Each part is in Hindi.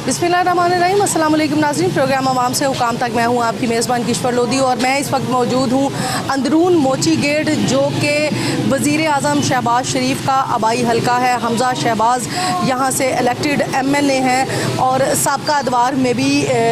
बिस्मिल्लाहिर्रहमानिर्रहीम, अस्सलाम वालेकुम नाज़रीन। प्रोग्राम अवाम से हुकाम तक मैं हूँ आपकी मेज़बान किश्वर लोधी और मैं इस वक्त मौजूद हूँ अंदरून मोची गेट, जो कि वज़ीर आज़म शहबाज शरीफ का आबाई हल्का है। हमज़ा शहबाज यहाँ से इलेक्टेड MNA हैं और साबका अदवार में भी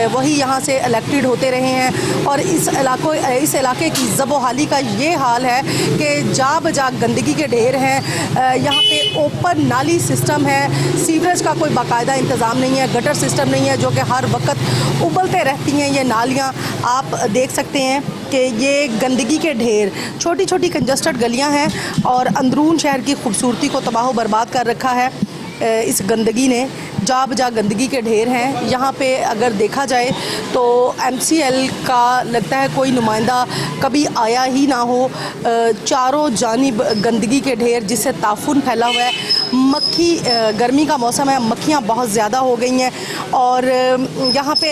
वही यहाँ से इलेक्टेड होते रहे हैं। और इस इलाके की ज़बोहाली का ये हाल है कि जा बजा गंदगी के ढेर हैं। यहाँ पे ओपन नाली सिस्टम है, सीवरेज का कोई बाकायदा इंतज़ाम नहीं है, गटर सिस्टम नहीं है, जो कि हर वक्त उबलते रहती हैं ये नालियाँ। आप देख सकते हैं कि ये गंदगी के ढेर, छोटी छोटी कंजस्टेड गलियाँ हैं और अंदरून शहर की खूबसूरती को तबाह बर्बाद कर रखा है इस गंदगी ने। जा बजा गंदगी के ढेर हैं यहाँ पे। अगर देखा जाए तो MCL का लगता है कोई नुमाइंदा कभी आया ही ना हो। चारों जानिब गंदगी के ढेर जिससे ताफून फैला हुआ है। मक्खी, गर्मी का मौसम है, मक्खियाँ बहुत ज़्यादा हो गई हैं और यहाँ पे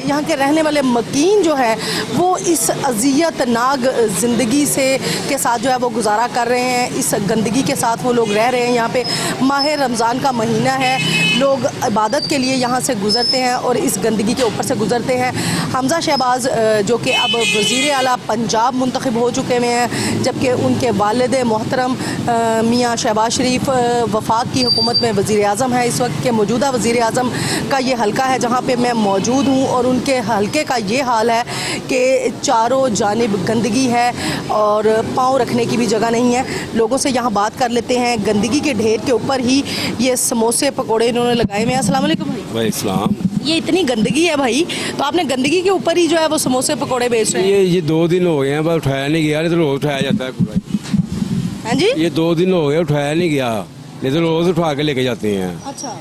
यहाँ के रहने वाले मकीन जो है वो इस अज़ियतनाक ज़िंदगी से के साथ जो है वो गुजारा कर रहे हैं। इस गंदगी के साथ वो लोग रह रहे हैं। यहाँ पे माह रमज़ान का महीना है, लोग इबादत के लिए यहाँ से गुज़रते हैं और इस गंदगी के ऊपर से गुज़रते हैं। हमज़ा शहबाज जो कि अब वज़ीर आला पंजाब मुंतखब हो चुके हुए हैं, जबकि उनके वालिद मोहतरम मियाँ शहबाज शरीफ वफाक की हुकूमत में वज़ीर आज़म है। इस वक्त के मौजूदा वज़ीर आज़म का ये हल्का है जहाँ पे मैं मौजूद हूँ और उनके हल्के का ये हाल है कि चारों जानिब गंदगी है और पाँव रखने की भी जगह नहीं है। लोगों से यहाँ बात कर लेते हैं। गंदगी के ढेर के ऊपर ही ये समोसे पकौड़े इन्होंने लगाए हुए हैं। अस्सलाम वालेकुम भाई। भाई सलाम। ये इतनी गंदगी है भाई, तो आपने गंदगी के ऊपर ही जो है वो समोसे पकौड़े बेच रहे हैं? ये 2 दिन हो गए हैं, पर उठाया नहीं गया, नहीं तो रोज उठाया जाता है पूरा। हाँ जी, ये 2 दिन हो गए उठाया नहीं गया, नहीं तो रोज उठा के लेके जाते हैं। अच्छा,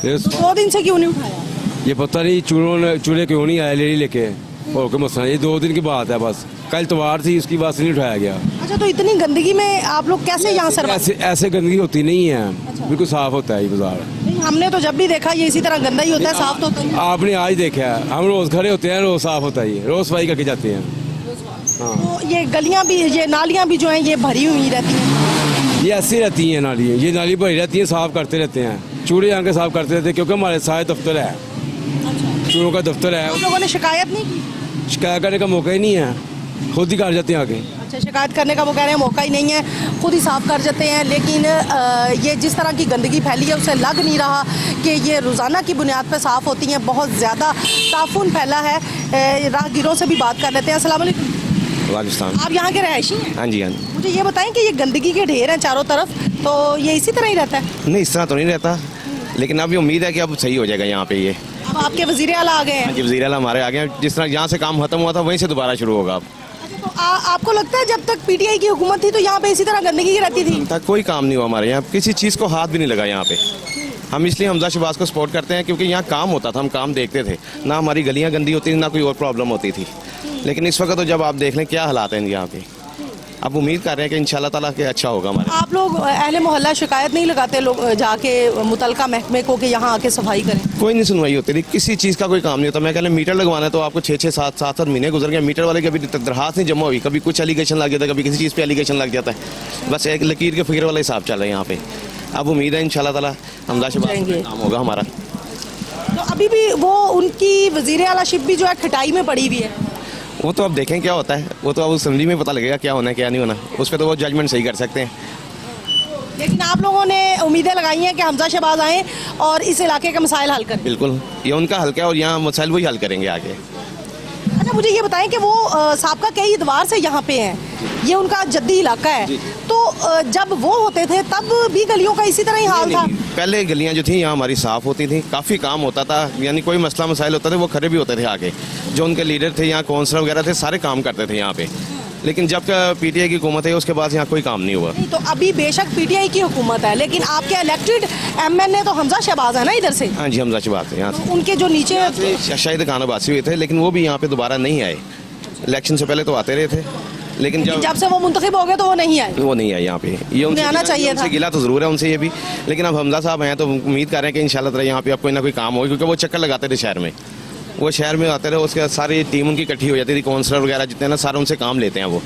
ये तो 2 दिन से क्यों नहीं उठाया? ये पता नहीं चूल्हे क्यों नहीं आए लेडी लेके, और कोई मसला। ये 2 दिन की बात है बस। कल इतवार थी, उसकी बात से नहीं उठाया गया। अच्छा, तो इतनी गंदगी में आप लोग कैसे यहाँ सर? ऐसे गंदगी होती नहीं है। अच्छा। बिल्कुल साफ होता है ये बाजार। हमने तो जब भी देखा ये इसी तरह गंदा ही होता है, साफ तो होता नहीं। आपने आज देखा है, हम रोज खड़े होते हैं, रोज साफ होता है, रोज सफाई करके जाते हैं। हाँ, तो ये गलियाँ भी, ये नालियाँ भी जो हैं ये भरी हुई रहती हैं? ये ऐसी रहती हैं नाली, ये नाली भरी रहती है, साफ करते रहते हैं, चूड़े यहाँ के साफ करते रहते हैं, क्योंकि हमारे सारे दफ्तर है, चूड़ों का दफ्तर है। आप लोगों ने शिकायत नहीं की? शिकायत करने का मौका ही नहीं है, खुद ही कर जाते हैं आगे। अच्छा, शिकायत करने का वो कह रहे हैं मौका ही नहीं है, खुद ही साफ कर जाते हैं। लेकिन ये जिस तरह की गंदगी फैली है उससे लग नहीं रहा कि ये रोज़ाना की बुनियाद पर साफ़ होती हैं। बहुत ज़्यादा ताफून फैला है। राहगीरों से भी बात कर लेते हैं। अस्सलाम वालेकुम। पाकिस्तान। आप यहाँ के रहायशी हैं? हाँ जी, हाँ जी। मुझे ये बताएं कि ये गंदगी के ढेर हैं चारों तरफ, तो ये इसी तरह ही रहता है? नहीं, इस तरह तो नहीं रहता, लेकिन अभी उम्मीद है कि अब सही हो जाएगा यहाँ पे। ये अब आपके वज़ीर आला आ गए हैं? हाँ जी, वज़ीर आला हमारे आ गए हैं। जिस तरह यहाँ से काम खत्म हुआ था वहीं से दोबारा शुरू होगा अब। तो आपको लगता है जब तक PTI की हुकूमत थी तो यहाँ पे इसी तरह गंदगी रहती थी? कोई काम नहीं हुआ हमारे यहाँ, किसी चीज़ को हाथ भी नहीं लगा यहाँ पे। हम इसलिए हमज़ा शहबाज को सपोर्ट करते हैं क्योंकि यहाँ काम होता था, हम काम देखते थे, ना हमारी गलियाँ गंदी होती थी, ना कोई और प्रॉब्लम होती थी। लेकिन इस वक्त तो जब आप देख लें क्या हालात हैं यहाँ पे, अब उम्मीद कर रहे हैं कि इंशाल्लाह ताला के अच्छा होगा हमारे। आप लोग अहले मोहल्ला शिकायत नहीं लगाते लोग जाके मुतलका महकमे को कि यहाँ आके सफाई करें? कोई नहीं सुनवाई होती थी, किसी चीज़ का कोई काम नहीं होता। मैं कह रहा मीटर लगवाना है तो आपको 6-6, 7-7 महीने गुजर गए, मीटर वाले की अभी दरखास्त नहीं जमा हुई। कभी कुछ एलिगेशन लग जाता है, कभी किसी चीज़ पे एलिगेशन लग जाता है। बस एक लकीर के फिक्र वाला हिसाब चल रहा है यहाँ पे। अब उम्मीद है इंशाल्लाह ताला हमज़ा शहबाज काम होगा हमारा। तो अभी भी वो उनकी वज़ीर आला शिप भी जो है खटाई में पड़ी हुई है? वो तो अब देखें क्या होता है, वो तो अब असेंबली में पता लगेगा क्या होना है क्या नहीं होना, उस पर तो वो जजमेंट सही कर सकते हैं। लेकिन आप लोगों ने उम्मीदें लगाई हैं कि हमज़ा शहबाज आएँ और इस इलाके का मसाइल हल करें? बिल्कुल, ये उनका हल्का है और यहाँ मसाइल वही हल करेंगे आगे। अच्छा, मुझे ये बताएं कि वो साबका कई इतवार से यहाँ पे हैं, ये उनका जद्दी इलाका है, तो जब वो होते थे तब भी गलियों का इसी तरह ही हाल था? पहले गलियाँ जो थी यहाँ हमारी साफ़ होती थी, काफ़ी काम होता था, यानी कोई मसला मसाइल होता था वो खड़े भी होते थे आगे। जो उनके लीडर थे यहाँ, काउंसलर वगैरह थे, सारे काम करते थे यहाँ पे। लेकिन जब PTI की हुकूमत है उसके बाद यहाँ कोई काम नहीं हुआ। नहीं, तो अभी बेशक PTI की हुकूमत है लेकिन आपके इलेक्टेड MNA तो हमज़ा शहबाज है ना इधर से? हाँ जी, हमज़ा शहबाज है यहाँ से। उनके जो नीचे शायद खाना बासी हुए थे, लेकिन वो भी यहाँ पे दोबारा नहीं आए। इलेक्शन से पहले तो आते रहे थे, लेकिन जब से वो मुंतखब हो गए तो वो नहीं आए। वो नहीं आए यहाँ पे। ये उनसे आना चाहिए था। गिला तो जरूर है उनसे ये भी, लेकिन अब हमज़ा साहब हैं तो उम्मीद कर रहे हैं कि इंशाल्लाह ताला यहाँ पे अब कोई ना कोई काम हो, क्योंकि वो चक्कर लगाते थे शहर में। वो शहर में आते रहे, उसके सारी टीम उनकी इकट्ठी हो जाती थी, काउंसलर वगैरह जितने ना सारे उनसे काम लेते हैं वो।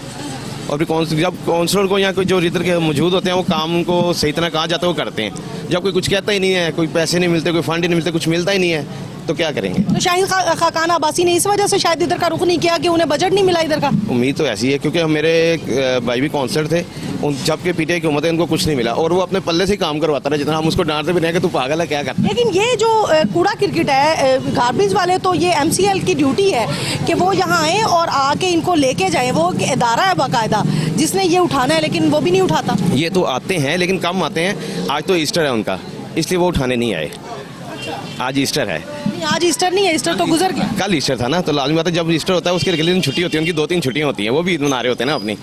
और फिर जब काउंसलर को यहाँ कोई जो इधर के मौजूद होते हैं वो काम को सही तरह कहा जाता है वो करते हैं। जब कोई कुछ कहता ही नहीं है, कोई पैसे नहीं मिलते, कोई फंड ही नहीं मिलते, कुछ मिलता ही नहीं है, तो क्या करेंगे। तो शाहिद खाकान अब्बासी ने इस वजह से शायद इधर का रुख नहीं किया कि उन्हें बजट नहीं मिला इधर का। उम्मीद तो ऐसी है क्योंकि मेरे भाई भी काउंसलर थे, उन जबकि पीटीआई की हुकूमत है उनको कुछ नहीं मिला और वो अपने पल्ले से ही काम करवाता रहा। जितना हम उसको डांटते भी रहेंगे तू पागल है क्या कर। लेकिन ये जो कूड़ा क्रिकेट है गार्बेज वाले, तो ये एमसीएल की ड्यूटी है कि वो यहाँ आए और आके इनको लेके जाएं। वो एक इदारा है बाकायदा जिसने ये उठाना है, लेकिन वो भी नहीं उठाता। ये तो आते हैं लेकिन कम आते हैं। आज तो ईस्टर है उनका, इसलिए वो उठाने नहीं आए। आज ईस्टर है। आज ईस्टर नहीं है, ईस्टर तो गुजर गया। कल ईस्टर था ना, तो लाजमी बात है जब ईस्टर होता है उसके अगले दिन छुट्टी होती है, उनकी 2-3 छुट्टियां होती हैं, वो भी ईद मना रहे होते हैं ना अपनी।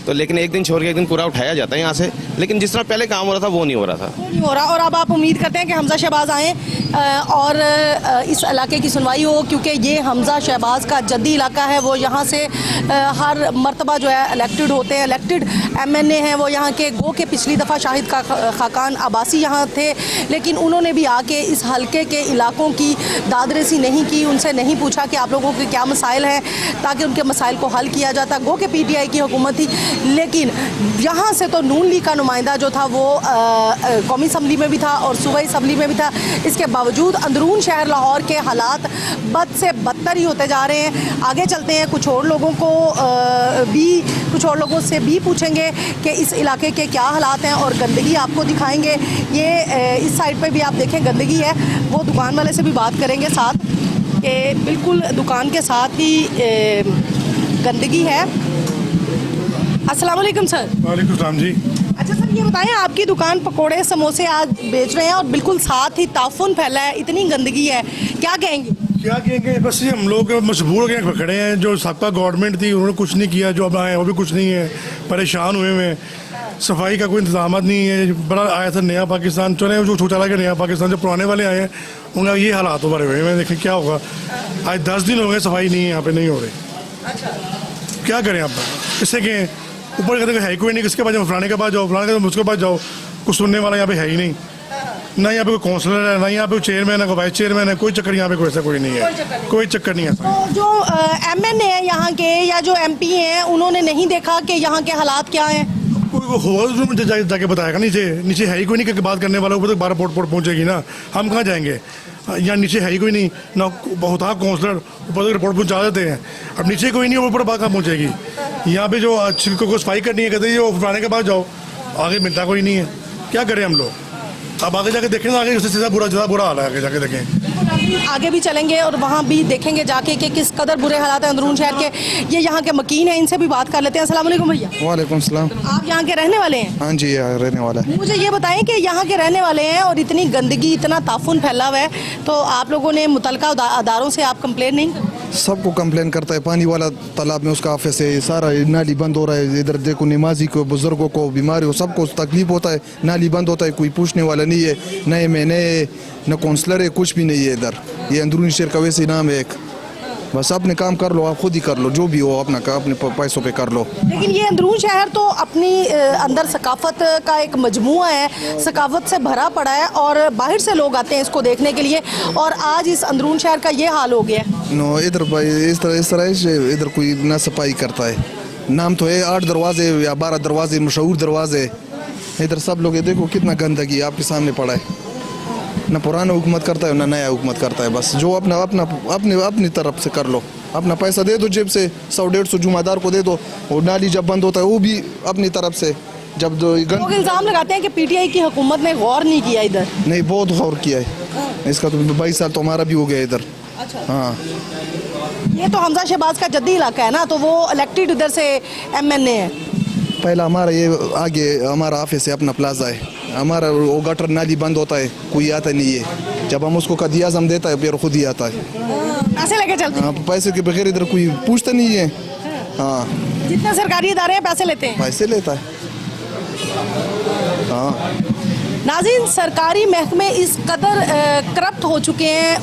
तो लेकिन एक दिन छोड़ के एक दिन पूरा उठाया जाता है यहाँ से, लेकिन जिस तरह पहले काम हो रहा था वो नहीं हो रहा था। नहीं हो रहा। और अब आप उम्मीद करते हैं कि हमजा शहबाज आएँ और इस इलाके की सुनवाई हो, क्योंकि ये हमजा शहबाज का जद्दी इलाका है। वो यहाँ से हर मरतबा जो है इलेक्टेड होते हैं, इलेक्टेड एमएनए हैं वो यहाँ के। गो के पिछली दफ़ा शाहिद खाकान अब्बासी यहाँ थे, लेकिन उन्होंने भी आके इस हल्के के इलाकों की दादरसी नहीं की, उनसे नहीं पूछा कि आप लोगों के क्या मसाइल हैं ताकि उनके मसाइल को हल किया जाता। गो के पीटीआई की हुकूमत थी, लेकिन यहाँ से तो नून लीग का नुमाइंदा जो था वो कौमी असम्बली में भी था और सूबाई असम्बली में भी था। इसके बावजूद अंदरून शहर लाहौर के हालात बद से बदतर ही होते जा रहे हैं। आगे चलते हैं, कुछ और लोगों से भी पूछेंगे कि इस इलाके के क्या हालात हैं और गंदगी आपको दिखाएंगे। ये इस साइड पे भी आप देखें गंदगी है। वो दुकान वाले से भी बात करेंगे साथ कि बिल्कुल दुकान के साथ ही गंदगी है। अस्सलाम वालेकुम सर। वालेकुम सलाम जी। अच्छा सर, ये बताएं आपकी दुकान पकोड़े समोसे आज बेच रहे हैं और बिल्कुल साथ ही ताफुन फैला है, इतनी गंदगी है, क्या कहेंगे? क्या कहेंगे, बस ये हम लोग मजबूर हो गए खड़े हैं। जो साबका गवर्नमेंट थी उन्होंने कुछ नहीं किया, जो अब आए वो भी कुछ नहीं है, परेशान हुए हैं। सफाई का कोई इंतजाम नहीं है। बड़ा आया था नया पाकिस्तान, चले जो चला गया नया पाकिस्तान, जो पुराने वाले आए हैं उनका ये हालात हो भरे हुए हैं। देखें क्या होगा। आज 10 दिन हो गए सफाई नहीं है यहाँ पे, नहीं हो रही। क्या करें आप, किससे कहें? ऊपर कहते है कोई नहीं, किसके पास जाओ, फलाने के पास जाओ, फलाने के उसके पास जाओ, कुछ सुनने वाला यहाँ पे है ही नहीं। ना यहाँ पे कोई काउंसलर है, ना यहाँ पे चेयरमैन है, कोई वाइस चेयरमैन है, कोई चक्कर यहाँ पे कोई ऐसा कोई नहीं है, कोई चक्कर नहीं है। तो जो एमएनए है यहाँ के या जो एमपी हैं उन्होंने नहीं देखा कि यहाँ के हालात क्या हैं? कोई होगा तो मुझे जाके बताएगा। नीचे है ही कोई नहीं कि बात करने वाला, ऊपर तक 12 पोर्ट पहुँचेगी ना, हम कहाँ जाएंगे? यहाँ नीचे है ही कोई नहीं ना, होता काउंसलर ऊपर तक रिपोर्ट पहुँचा देते हैं। अब नीचे कोई नहीं, ऊपर बात कहाँ पहुँचेगी? यहाँ पे जो छिलकों को सफाई करनी है कहते हैं वो फलाने के पास जाओ, आगे मिलता कोई नहीं है। क्या करें हम लोग? अब आगे जाके देखें ना, आगे उससे ज़्यादा बुरा हाल है। आगे जाके देखें, आगे भी चलेंगे और वहाँ भी देखेंगे जाके कि किस कदर बुरे हालात हैं अंदरून शहर के। ये यहाँ के मकीन हैं, इनसे भी बात कर लेते हैं। अस्सलाम वालेकुम भैया। वालेकुम सलाम। आप यहाँ के रहने वाले हैं? हाँ जी, यहाँ रहने वाला है। मुझे ये बताएं कि यहाँ के रहने वाले हैं और इतनी गंदगी, इतना ताफुन फैला हुआ है, तो आप लोगों ने मुतलका अदारों से आप कंप्लेन नहीं करी? सबको कंप्लेन करता है। पानी वाला तालाब में उसका ऑफिस है, सारा नाली बंद हो रहा है। इधर देखो, नमाजी को, बुजुर्गों को, बीमारियों, सबको तकलीफ होता है। नाली बंद होता है, कोई पूछने वाला नहीं है। नए में नए न काउंसलर है, कुछ भी नहीं है इधर। ये अंदरूनी शहर का वैसे नाम है एक। बस अपने काम कर लो, आप खुद ही कर लो, जो भी हो अपना अपने पैसों पे कर लो। लेकिन ये अंदरून शहर तो अपनी अंदर सकाफत का एक मजमुआ है, सकाफत से भरा पड़ा है और बाहर से लोग आते हैं इसको देखने के लिए, और आज इस अंदरून शहर का ये हाल हो गया है। नो, इधर इस तरह से इधर कोई ना सफाई करता है। नाम तो है 8 दरवाजे या 12 दरवाजे, मशहूर दरवाजे। इधर सब लोग, ये देखो कितना गंदगी आपके सामने पड़ा है। ना पुराना हुकूमत करता है ना नया हुकूमत करता है। बस जो अपनी तरफ से कर लो। अपना पैसा दे दो जेब से, 100-150 जुमादार को दे दो। और नाली जब बंद होता है वो भी अपनी तरफ से। जब लोग इल्ज़ाम लगाते हैं कि पीटीआई की हुकूमत ने गौर नहीं किया इधर। नहीं, बहुत गौर किया है। इसका तो 22 साल तो हमारा भी हो गया इधर। अच्छा। हाँ, ये तो हमजा शहबाज का जद्दी इलाका है ना, तो वो इलेक्टेड उधर से एमएनए है। पहला हमारा ये आगे हमारा ऑफिस है, अपना प्लाजा है हमारा। वो गटर नाली बंद होता है, कोई आता नहीं है। जब हम उसको कदिया हम देता है, फिर खुद ही आता है। पैसे लेके चलते हैं? हाँ, पैसे के बगैर इधर कोई पूछता नहीं है। हाँ, जितने सरकारी इदारे हैं पैसे लेते हैं? पैसे लेता है। हाँ नाज़रीन, सरकारी महकमे इस कदर करप्ट हो चुके हैं,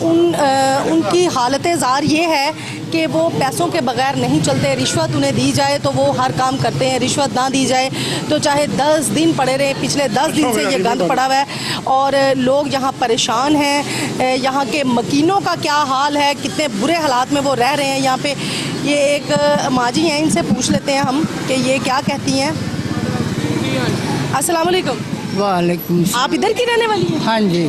उनकी हालत ज़ार ये है कि वो पैसों के बगैर नहीं चलते। रिश्वत उन्हें दी जाए तो वो हर काम करते हैं, रिश्वत ना दी जाए तो चाहे 10 दिन पड़े रहे। पिछले 10 दिन से ये गंद पड़ा हुआ है और लोग यहाँ परेशान हैं। यहाँ के मकीनों का क्या हाल है, कितने बुरे हालात में वो रह रहे हैं यहाँ पे, ये एक माँ जी हैं, इनसे पूछ लेते हैं हम कि ये क्या कहती हैं। अस्सलाम वालेकुम। वालेकुम। आप इधर की रहने वाली हैं? हाँ जी।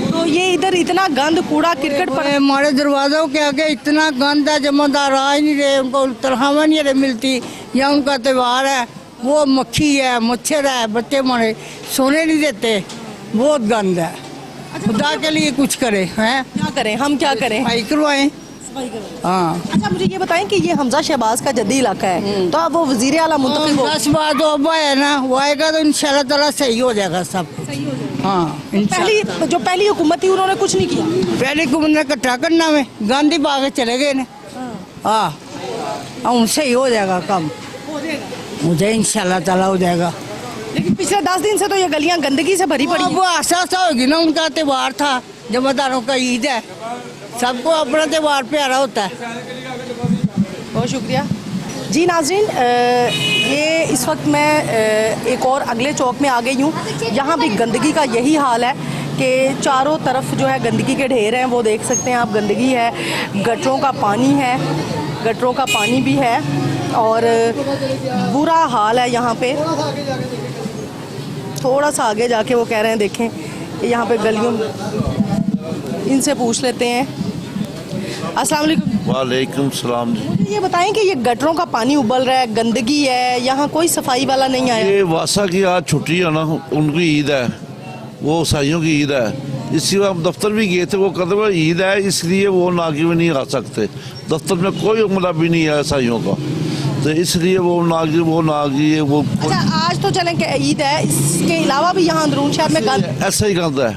तो ये इधर इतना गंद कूड़ा क्रिकेट पर हमारे दरवाज़ों के आगे इतना गंद है, जमादार आ ही नहीं रहे, उनको तनख्वाह नहीं रहे मिलती, या उनका त्यौहार है, वो मक्खी है, मच्छर है, बच्चे मरे, सोने नहीं देते, बहुत गंद है। खुदा के लिए कुछ करें, हैं क्या करें, हम क्या करें? सफाई करवाएं। हाँ, अच्छा मुझे ये बताएं कि ये हमजा शहबाज का जद्दी इलाका है, तो अब वो वजीर आला मुंतखब हो, 10 बाद अब्बा है ना, वो आएगा तो इंशाल्लाह ताला सही हो जाएगा सब कुछ। हाँ, इंशाल्लाह। पहली हुकूमत थी उन्होंने कुछ नहीं किया। पहले को मैंने इकट्ठा करना में गांधी बाग चले गए ने। हाँ, उनसे ही हो जाएगा काम, मुझे इंशाल्लाह ताला हो जाएगा। लेकिन पिछले 10 दिन से तो ये गलियां गंदगी से भरी पड़ी अब वो आसा होगी ना, उनका त्यौहार था, जमादारों का ईद है, सबको अपना त्यौहार प्यारा होता है। बहुत शुक्रिया जी। नाज़रीन, ये इस वक्त मैं एक और अगले चौक में आ गई हूँ, यहाँ भी गंदगी का यही हाल है कि चारों तरफ जो है गंदगी के ढेर हैं, वो देख सकते हैं आप, गंदगी है, गटरों का पानी है, गटरों का पानी भी है और बुरा हाल है यहाँ पे। थोड़ा सा आगे जाके वो कह रहे हैं, देखें कि यहाँ पे गलियों, इनसे पूछ लेते हैं। अस्सलाम वालेकुम। वालेकुम सलाम जी। मुझे ये बताएं कि ये गटरों का पानी उबल रहा है, गंदगी है, यहाँ कोई सफाई वाला नहीं आया? ये वासा की आज छुट्टी है ना, उनकी ईद है, वो ईसाइयों की ईद है, इसलिए हम दफ्तर भी गए थे, वो कहते हुए ईद है इसलिए वो नागी में नहीं आ सकते, दफ्तर में कोई उमला भी नहीं है ईसाइयों का, तो इसलिए वो नागी वो अच्छा, आज तो चलें कि ईद है, इसके अलावा भी यहाँ अंदरून शहर में गंद ऐसा ही गंद है,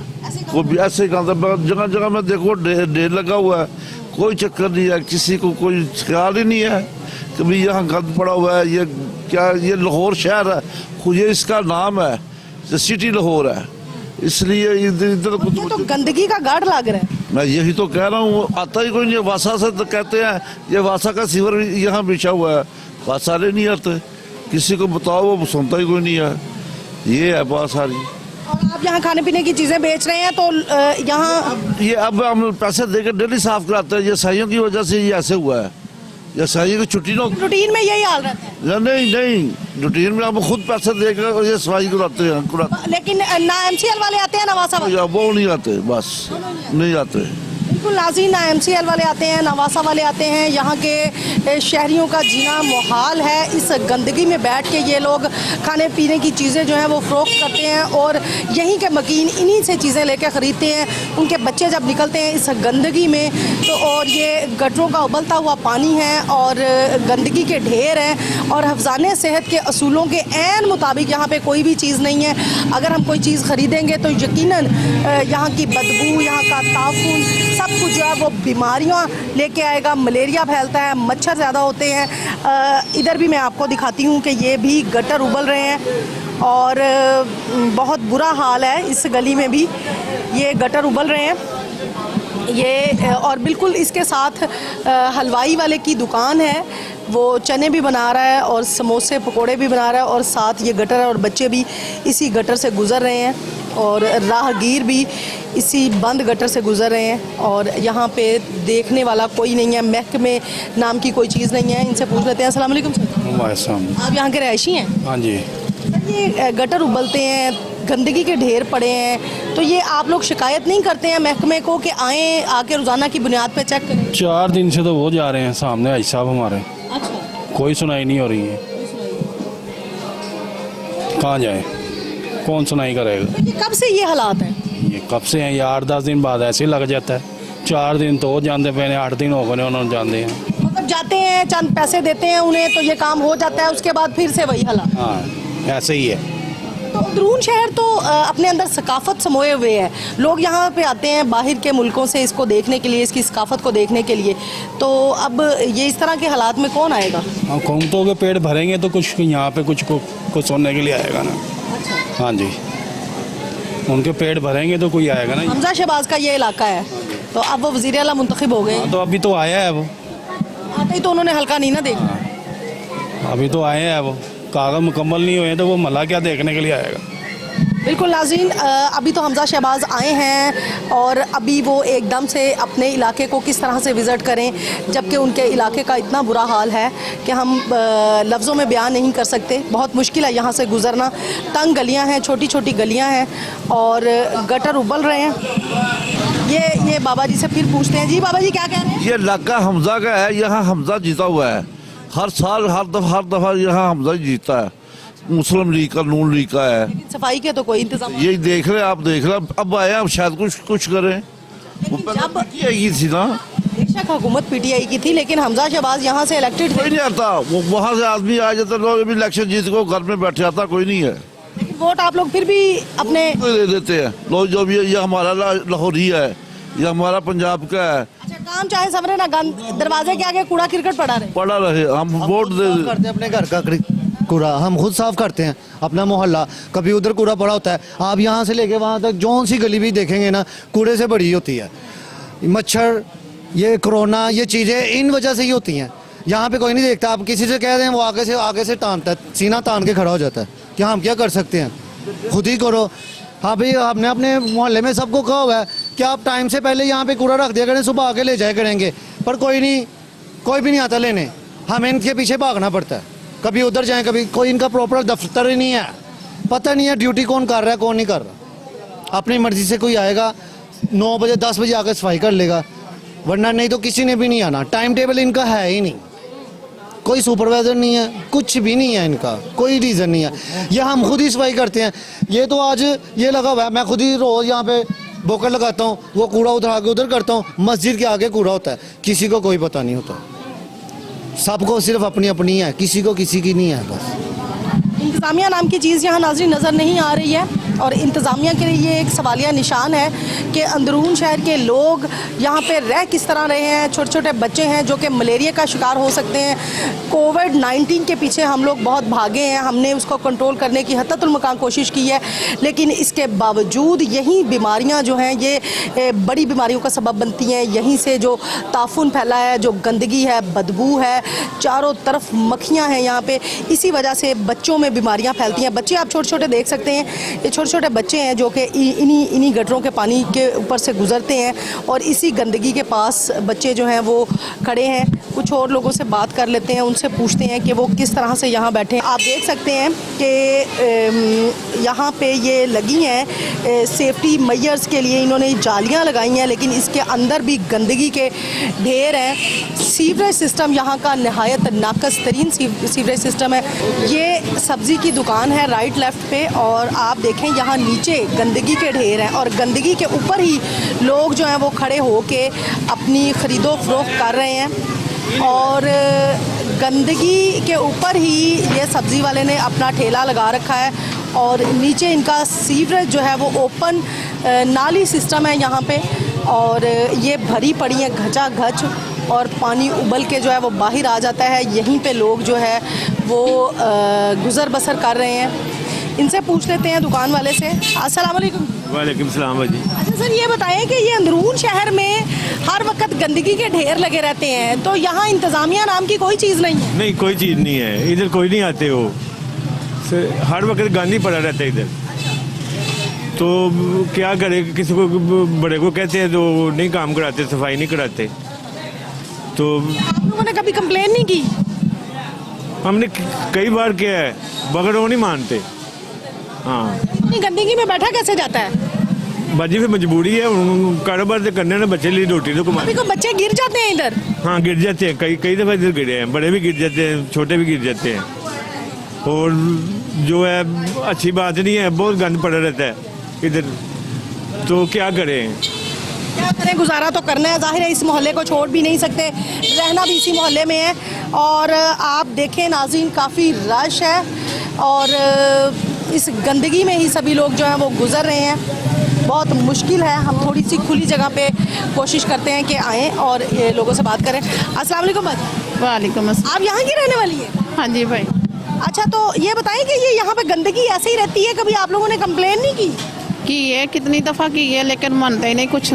वो भी ऐसे ही गंद है, जगह जगह में देखो ढेर लगा हुआ है, कोई चक्कर नहीं है, किसी को कोई ख्याल ही नहीं है कि भाई यहाँ गंद पड़ा हुआ है। ये क्या, ये लाहौर शहर है, खुद ये इसका नाम है, ये सिटी लाहौर है, इसलिए इधर कुछ ये तो गंदगी का गाढ़ लग रहा है। मैं यही तो कह रहा हूँ, आता ही कोई नहीं है। वासा से तो कहते हैं ये वासा का सीवर यहाँ बिछा हुआ है, वासा ले नहीं आते, किसी को बताओ वो सुनता ही कोई नहीं है, ये है बात सारी। और आप यहाँ खाने पीने की चीज़ें बेच रहे हैं, तो यहाँ ये अब हम पैसे देकर डेली साफ कराते हैं, ये ईसाइयों की वजह से ये ऐसे हुआ है, ये ईसाइयों की छुट्टी ना, रूटीन में यही हाल रहता है। नहीं रूटीन में हम खुद पैसे देकर ये सफाई कराते हैं, लेकिन ना MCL वाले आते हैं ना वासा वाले, वो नहीं आते, बस नहीं आते। बिल्कुल नाज़रीन, ना MCL वाले आते हैं ना वासा वाले आते हैं। यहाँ के शहरियों का जीना मुहाल है, इस गंदगी में बैठ के ये लोग खाने पीने की चीज़ें जो हैं वो फ़रोख्त करते हैं और यहीं के मकीन इन्हीं से चीज़ें लेकर ख़रीदते हैं। उनके बच्चे जब निकलते हैं इस गंदगी में तो, और ये गटरों का उबलता हुआ पानी है और गंदगी के ढेर हैं और हफ्ज़ाने सेहत के असूलों के ऐन मुताबिक यहाँ पर कोई भी चीज़ नहीं है। अगर हम कोई चीज़ ख़रीदेंगे तो यकीनन यहाँ की बदबू, यहाँ का ताफुन, सब कुछ जो है वो बीमारियां लेके आएगा, मलेरिया फैलता है, मच्छर ज़्यादा होते हैं। इधर भी मैं आपको दिखाती हूँ कि ये भी गटर उबल रहे हैं और बहुत बुरा हाल है, इस गली में भी ये गटर उबल रहे हैं। ये और बिल्कुल इसके साथ हलवाई वाले की दुकान है, वो चने भी बना रहा है और समोसे पकोड़े भी बना रहा है और साथ ये गटर है और बच्चे भी इसी गटर से गुज़र रहे हैं और राहगीर भी इसी बंद गटर से गुज़र रहे हैं और यहाँ पे देखने वाला कोई नहीं है, महकमे नाम की कोई चीज़ नहीं है। इनसे पूछ लेते हैं। अस्सलाम वालेकुम सर, आप यहाँ के रहायशी हैं? हाँ जी। ये गटर उबलते हैं, गंदगी के ढेर पड़े हैं, तो ये आप लोग शिकायत नहीं करते हैं महकमे को कि आए आके रोज़ाना की बुनियाद पे चेक करें? 4 दिन से तो वो जा रहे हैं सामने भाई साहब हमारे, अच्छा, कोई सुनाई नहीं हो रही है, कहाँ जाए, कौन सुनाई करेगा? ये कब से ये हालात हैं? ये कब से हैं, ये 8-10 दिन बाद ऐसे ही लग जाता है। 4 दिन तो वो जानते पे, 8 दिन हो गए उन्होंने जानते हैं। मतलब जाते हैं, चंद पैसे देते हैं उन्हें, तो ये काम हो जाता है, उसके बाद फिर से वही हालात। हाँ, ऐसे ही है। तो अंदरून शहर तो अपने अंदर सकाफत समोए हुए है, लोग यहाँ पे आते हैं बाहर के मुल्कों से इसको देखने के लिए, इसकी सकाफत को देखने के लिए, तो अब ये इस तरह के हालात में कौन आएगा? हाँ, कौमतों के पेट भरेंगे तो कुछ यहाँ पे कुछ सुनने के लिए आएगा ना। हाँ जी, उनके पेट भरेंगे तो कोई आएगा ना। हमजा शहबाज का ये इलाका है, तो अब वो वज़ीर आला मुंतखब हो गए, तो अभी तो आया है वो, आते ही तो उन्होंने हल्का नहीं ना देखा। अभी तो आए हैं वो, कागज मुकम्मल नहीं हुए तो वो मला क्या देखने के लिए आएगा। बिल्कुल नाज़रीन, अभी तो हमजा शहबाज आए हैं और अभी वो एकदम से अपने इलाके को किस तरह से विज़िट करें, जबकि उनके इलाके का इतना बुरा हाल है कि हम लफ्ज़ों में बयान नहीं कर सकते। बहुत मुश्किल है यहाँ से गुज़रना। तंग गलियाँ हैं, छोटी छोटी गलियाँ हैं और गटर उबल रहे हैं। ये बाबा जी से फिर पूछते हैं। जी बाबा जी क्या कह रहे हैं? ये इलाका हमजा का है, यहाँ हमजा जीता हुआ है। हर साल हर दफा यहाँ हमजा ही जीता है। मुस्लिम लीग का, नून लीग का है। लेकिन सफाई के तो कोई इंतजाम यही देख रहे हैं, आप देख रहे हैं। अब आए अब शायद कुछ करें। वो जब यही थी ना, बेशक हुकूमत पीटीआई की थी, लेकिन हमजा शहबाज यहाँ से इलेक्टेड कोई थे। नहीं आता। वो वहाँ से आदमी आ जाता, लोग अभी इलेक्शन जीत को घर में बैठ जाता, कोई नहीं है। लेकिन वोट आप लोग फिर भी अपने दे देते हैं लोग। जो भी ये हमारा लाहौरी है, ये हमारा पंजाब का है। अच्छा, काम चाहे समरे ना, दरवाजे के आगे कूड़ा क्रिकेट पड़ा रहे। पड़ा रहे, हम वोट दे करते हैं अपने घर का कूड़ा हम खुद साफ करते हैं, अपना मोहल्ला। कभी उधर कूड़ा पड़ा होता है, आप यहाँ से लेके वहाँ तक जौन सी गली भी देखेंगे ना, कूड़े से भरी होती है। मच्छर, ये कोरोना, ये चीज़ें इन वजह से ही होती हैं। यहाँ पे कोई नहीं देखता। आप किसी से कह दें, वो आगे से तानता है, सीना तान के खड़ा हो जाता है कि हम क्या कर सकते हैं, खुद ही करो। हाँ भाई, आपने अपने मोहल्ले में सबको कहा हुआ है कि आप टाइम से पहले यहाँ पे कूड़ा रख दिया करें, सुबह आके ले जाया करेंगे, पर कोई भी नहीं आता लेने। हमें इनके पीछे भागना पड़ता है। कभी उधर जाएं, कभी कोई इनका प्रॉपर दफ्तर ही नहीं है। पता नहीं है ड्यूटी कौन कर रहा है, कौन नहीं कर रहा। अपनी मर्जी से कोई आएगा 9 बजे 10 बजे आकर सफाई कर लेगा, वरना नहीं तो किसी ने भी नहीं आना। टाइम टेबल इनका है ही नहीं, कोई सुपरवाइजर नहीं है, कुछ भी नहीं है इनका, कोई रीज़न नहीं है। यह हम खुद ही सफाई करते हैं। ये तो आज ये लगा हुआ है, मैं खुद ही रोज़ यहाँ पे बोकर लगाता हूँ, वो कूड़ा उधर आगे उधर करता हूँ। मस्जिद के आगे कूड़ा होता है, किसी को कोई पता नहीं होता। सबको सिर्फ अपनी अपनी है, किसी को किसी की नहीं है। बस इंतज़ामिया नाम की चीज़ यहाँ नाज़रीन नज़र नहीं आ रही है और इंतज़ामिया के लिए ये एक सवालिया निशान है कि अंदरून शहर के लोग यहाँ पे रह किस तरह रहे हैं। छोटे छोटे बच्चे हैं जो कि मलेरिया का शिकार हो सकते हैं। कोविड-19 के पीछे हम लोग बहुत भागे हैं, हमने उसको कंट्रोल करने की हद्दुल-इम्कान कोशिश की है, लेकिन इसके बावजूद यही बीमारियाँ जो हैं ये बड़ी बीमारियों का सबब बनती हैं। यहीं से जो ताफुन फैला है, जो गंदगी है, बदबू है, चारों तरफ मक्खियाँ हैं यहाँ पे, इसी वजह से बच्चों में बीमारियाँ फैलती हैं। बच्चे आप छोटे छोटे देख सकते हैं, ये छोटे छोटे बच्चे हैं जो कि इन्हीं गटरों के पानी के ऊपर से गुजरते हैं और इसी गंदगी के पास बच्चे जो हैं वो खड़े हैं। कुछ और लोगों से बात कर लेते हैं, उनसे पूछते हैं कि वो किस तरह से यहाँ बैठे हैं। आप देख सकते हैं कि यहाँ पे ये लगी हैं सेफ्टी मेजर्स के लिए, इन्होंने जालियाँ लगाई हैं, लेकिन इसके अंदर भी गंदगी के ढेर हैं। सीवरेज सिस्टम यहाँ का नहायत नाकस तरीन सीवरेज सिस्टम है। ये सब्ज़ी की दुकान है राइट लेफ़्ट पे और आप देखें यहाँ नीचे गंदगी के ढेर हैं और गंदगी के ऊपर ही लोग जो हैं वो खड़े होके अपनी ख़रीदो फरोख्त कर रहे हैं और गंदगी के ऊपर ही ये सब्ज़ी वाले ने अपना ठेला लगा रखा है और नीचे इनका सीवरेज जो है वो ओपन नाली सिस्टम है यहाँ पे और ये भरी पड़ी है घचाघच और पानी उबल के जो है वो बाहर आ जाता है। यहीं पे लोग जो है वो गुज़र बसर कर रहे हैं। इनसे पूछ लेते हैं दुकान वाले से। अस्सलाम वालेकुम। वालेकुम सलाम भाजी। अच्छा सर, ये बताएं कि ये अंदरून शहर में हर वक्त गंदगी के ढेर लगे रहते हैं, तो यहाँ इंतज़ामिया नाम की कोई चीज़ नहीं है? नहीं, कोई चीज़ नहीं है इधर, कोई नहीं आते हो। हर वक्त गंद ही पड़ा रहता है इधर, तो क्या करे। किसी को बड़े को कहते हैं तो नहीं काम कराते, सफाई नहीं कराते। तो आप लोगों ने कभी कंप्लेन नहीं की? हमने कई बार किया है मगर वो नहीं मानते। हाँ, इतनी गंदगी में बैठा कैसे जाता है? बाजी फिर मजबूरी है, कारोबार से करने ना, बच्चे लिए रोटी तो कमाने। कभी को बच्चे गिर जाते हैं इधर? हाँ, गिर जाते हैं, कई दफ़ा इधर गिरे हैं। बड़े भी गिर जाते हैं, छोटे भी गिर जाते हैं। और जो है अच्छी बात नहीं है, बहुत गंद पड़ा रहता है इधर, तो क्या करें। क्या करें, गुजारा तो करना है। जाहिर है इस मोहल्ले को छोड़ भी नहीं सकते, रहना भी इसी मोहल्ले में है। और आप देखें नाज़रीन, काफ़ी रश है और इस गंदगी में ही सभी लोग जो हैं वो गुज़र रहे हैं। बहुत मुश्किल है। हम थोड़ी सी खुली जगह पे कोशिश करते हैं कि आएँ और ये लोगों से बात करें। अस्सलाम वालेकुम। वालेकुम अस्सलाम। आप यहाँ की रहने वाली हैं? हाँ जी भाई। अच्छा, तो ये बताएं कि ये यहाँ पे गंदगी ऐसे ही रहती है, कभी आप लोगों ने कंप्लेन नहीं की? की है, कितनी दफ़ा की है, लेकिन मानते ही नहीं कुछ।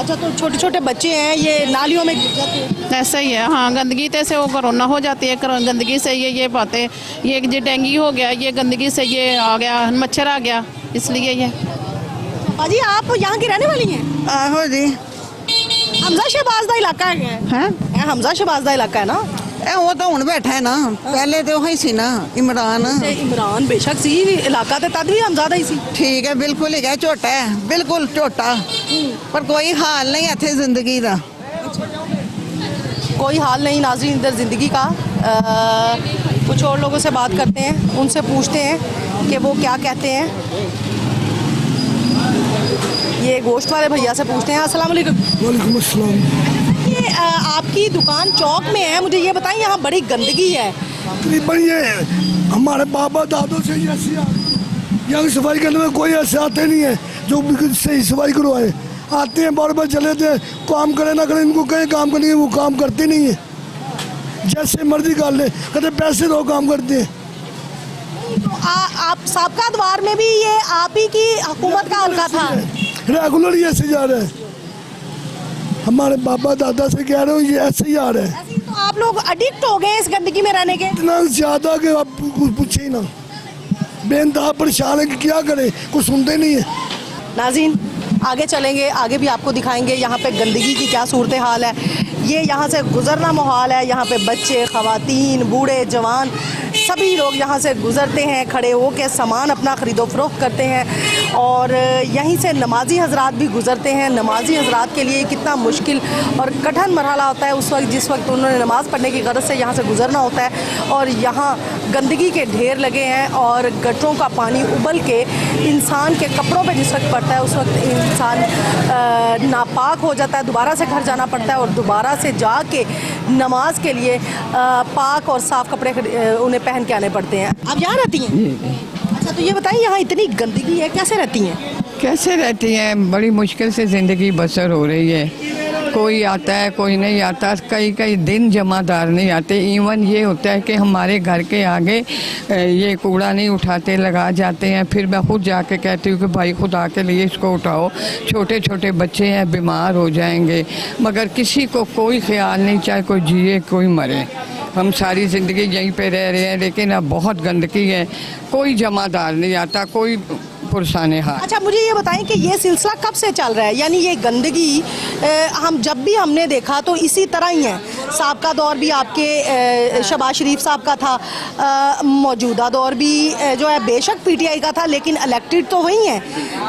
अच्छा, तो छोटे छोटे बच्चे हैं, ये नालियों में गिर जाते हैं। ऐसा ही है, हाँ, गंदगी तो से वो कोरोना हो जाती है, गंदगी से ये बातें, ये डेंगू हो गया, ये गंदगी से ये आ गया, मच्छर आ गया, इसलिए ये। अजी आप यहाँ की रहने वाली हैं? आहो जी हमजा शहबाज का इलाका है? हैं हमजा शहबाज का इलाका है ना? वो तो हुण बैठा है ना, पहले तो वही सी ना इमरान। ते इमरान बेशक सी, इलाका तो तद भी हमजा का ही सी। ठीक है, बिल्कुल ही है, झोटा है, बिल्कुल झोटा, पर कोई हाल नहीं इत्थे जिंदगी का। कोई हाल नहीं नाज़रीन इधर ज़िंदगी का। कुछ और लोगों से बात करते हैं, उनसे पूछते हैं कि वो क्या कहते हैं। ये गोश्त वाले भैया से पूछते हैं। अस्सलाम वालेकुम। वालेकुम अस्सलाम। ये आपकी दुकान चौक में है, मुझे ये बताएं यहाँ बड़ी गंदगी है। तकरीबन ये हमारे बाबा दादों से ये ऐसी यहाँ की सफाई करने में कोई ऐसे आते नहीं है जो सही सफाई करवाए। आते हैं बार बार चले थे, काम करे ना करे, इनको कहीं काम करनी है, वो काम करते नहीं है, जैसे मर्जी कर ले, कहते पैसे दो, काम करते हैं। तो आप साबका द्वार में भी ये आप ही की हुकूमत का हल्का था? रेगुलर ये ऐसे जा रहा है, हमारे बाबा दादा से कह रहे हो, ये ऐसे ही आ रहा है। तो आप लोग एडिक्ट हो गए इस गंदगी में रहने के? इतना ज्यादा कि आप पूछे ही ना, बेइंतहा परेशान है कि क्या करें, कुछ सुनते नहीं है। नाज़रीन आगे चलेंगे, आगे भी आपको दिखाएंगे यहाँ पे गंदगी की क्या सूरत हाल है। ये यहाँ से गुज़रना मुहाल है, यहाँ पे बच्चे, ख़वातीन, बूढ़े, जवान सभी लोग यहाँ से गुज़रते हैं, खड़े होकर सामान अपना ख़रीदो फ़रोख्त करते हैं। और यहीं से नमाजी हज़रात भी गुज़रते हैं। नमाजी हज़रात के लिए कितना मुश्किल और कठिन मरहला होता है उस वक्त जिस वक्त उन्होंने नमाज़ पढ़ने की गरज से यहाँ से गुज़रना होता है। और यहाँ गंदगी के ढेर लगे हैं और गटरों का पानी उबल के इंसान के कपड़ों पे जिस वक्त पड़ता है उस वक्त इंसान नापाक हो जाता है, दोबारा से घर जाना पड़ता है और दोबारा से जाके नमाज के लिए पाक और साफ़ कपड़े उन्हें पहन के आने पड़ते हैं। आप यहाँ रहती हैं? अच्छा, तो ये बताइए यहाँ इतनी गंदगी है, कैसे रहती हैं? कैसे रहती हैं, बड़ी मुश्किल से ज़िंदगी बसर हो रही है। कोई आता है, कोई नहीं आता, कई कई दिन जमादार नहीं आते। इवन ये होता है कि हमारे घर के आगे ये कूड़ा नहीं उठाते, लगा जाते हैं। फिर मैं खुद जाके कहती हूँ कि भाई खुदा के लिए इसको उठाओ, छोटे छोटे बच्चे हैं, बीमार हो जाएंगे। मगर किसी को कोई ख्याल नहीं, चाहे कोई जिए कोई मरे। हम सारी ज़िंदगी यहीं पे रह रहे हैं, लेकिन अब बहुत गंदगी है, कोई जमादार नहीं आता, कोई पुरसाने हाथ। अच्छा, मुझे ये बताएं कि ये सिलसिला कब से चल रहा है? यानी ये गंदगी हम जब भी हमने देखा तो इसी तरह ही है। साबका दौर भी आपके शहबाज शरीफ साहब का था, मौजूदा दौर भी जो है बेशक पीटीआई का था, लेकिन इलेक्टेड तो वही हैं।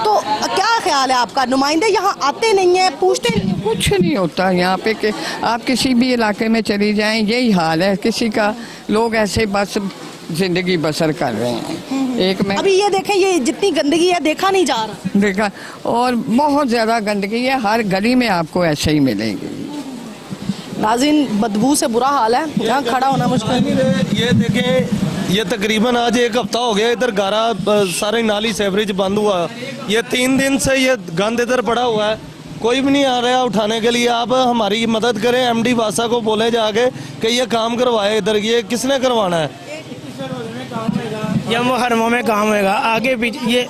तो क्या ख्याल है आपका? नुमाइंदे यहाँ आते नहीं हैं, पूछते नहीं? कुछ नहीं होता यहाँ पे कि आप किसी भी इलाके में चली जाएं, यही हाल है किसी का। लोग ऐसे बस ज़िंदगी बसर कर रहे हैं। एक में अभी ये देखें, ये जितनी गंदगी है देखा नहीं जा रहा। देखा, और बहुत ज़्यादा गंदगी है, हर गली में आपको ऐसे ही मिलेगी। नाज़रीन बदबू से बुरा हाल है, यहाँ खड़ा होना मुश्किल। ये देखें, ये तकरीबन आज 1 हफ्ता हो गया इधर गारा सारे नाली सेवरेज बंद हुआ। ये 3 दिन से ये गंद इधर पड़ा हुआ है, कोई भी नहीं आ रहा उठाने के लिए। आप हमारी मदद करें, एमडी वासा को बोले जाके कि ये काम करवाए इधर। ये किसने करवाना है? या मुहर्रमों में काम होएगा, आगे पीछे ये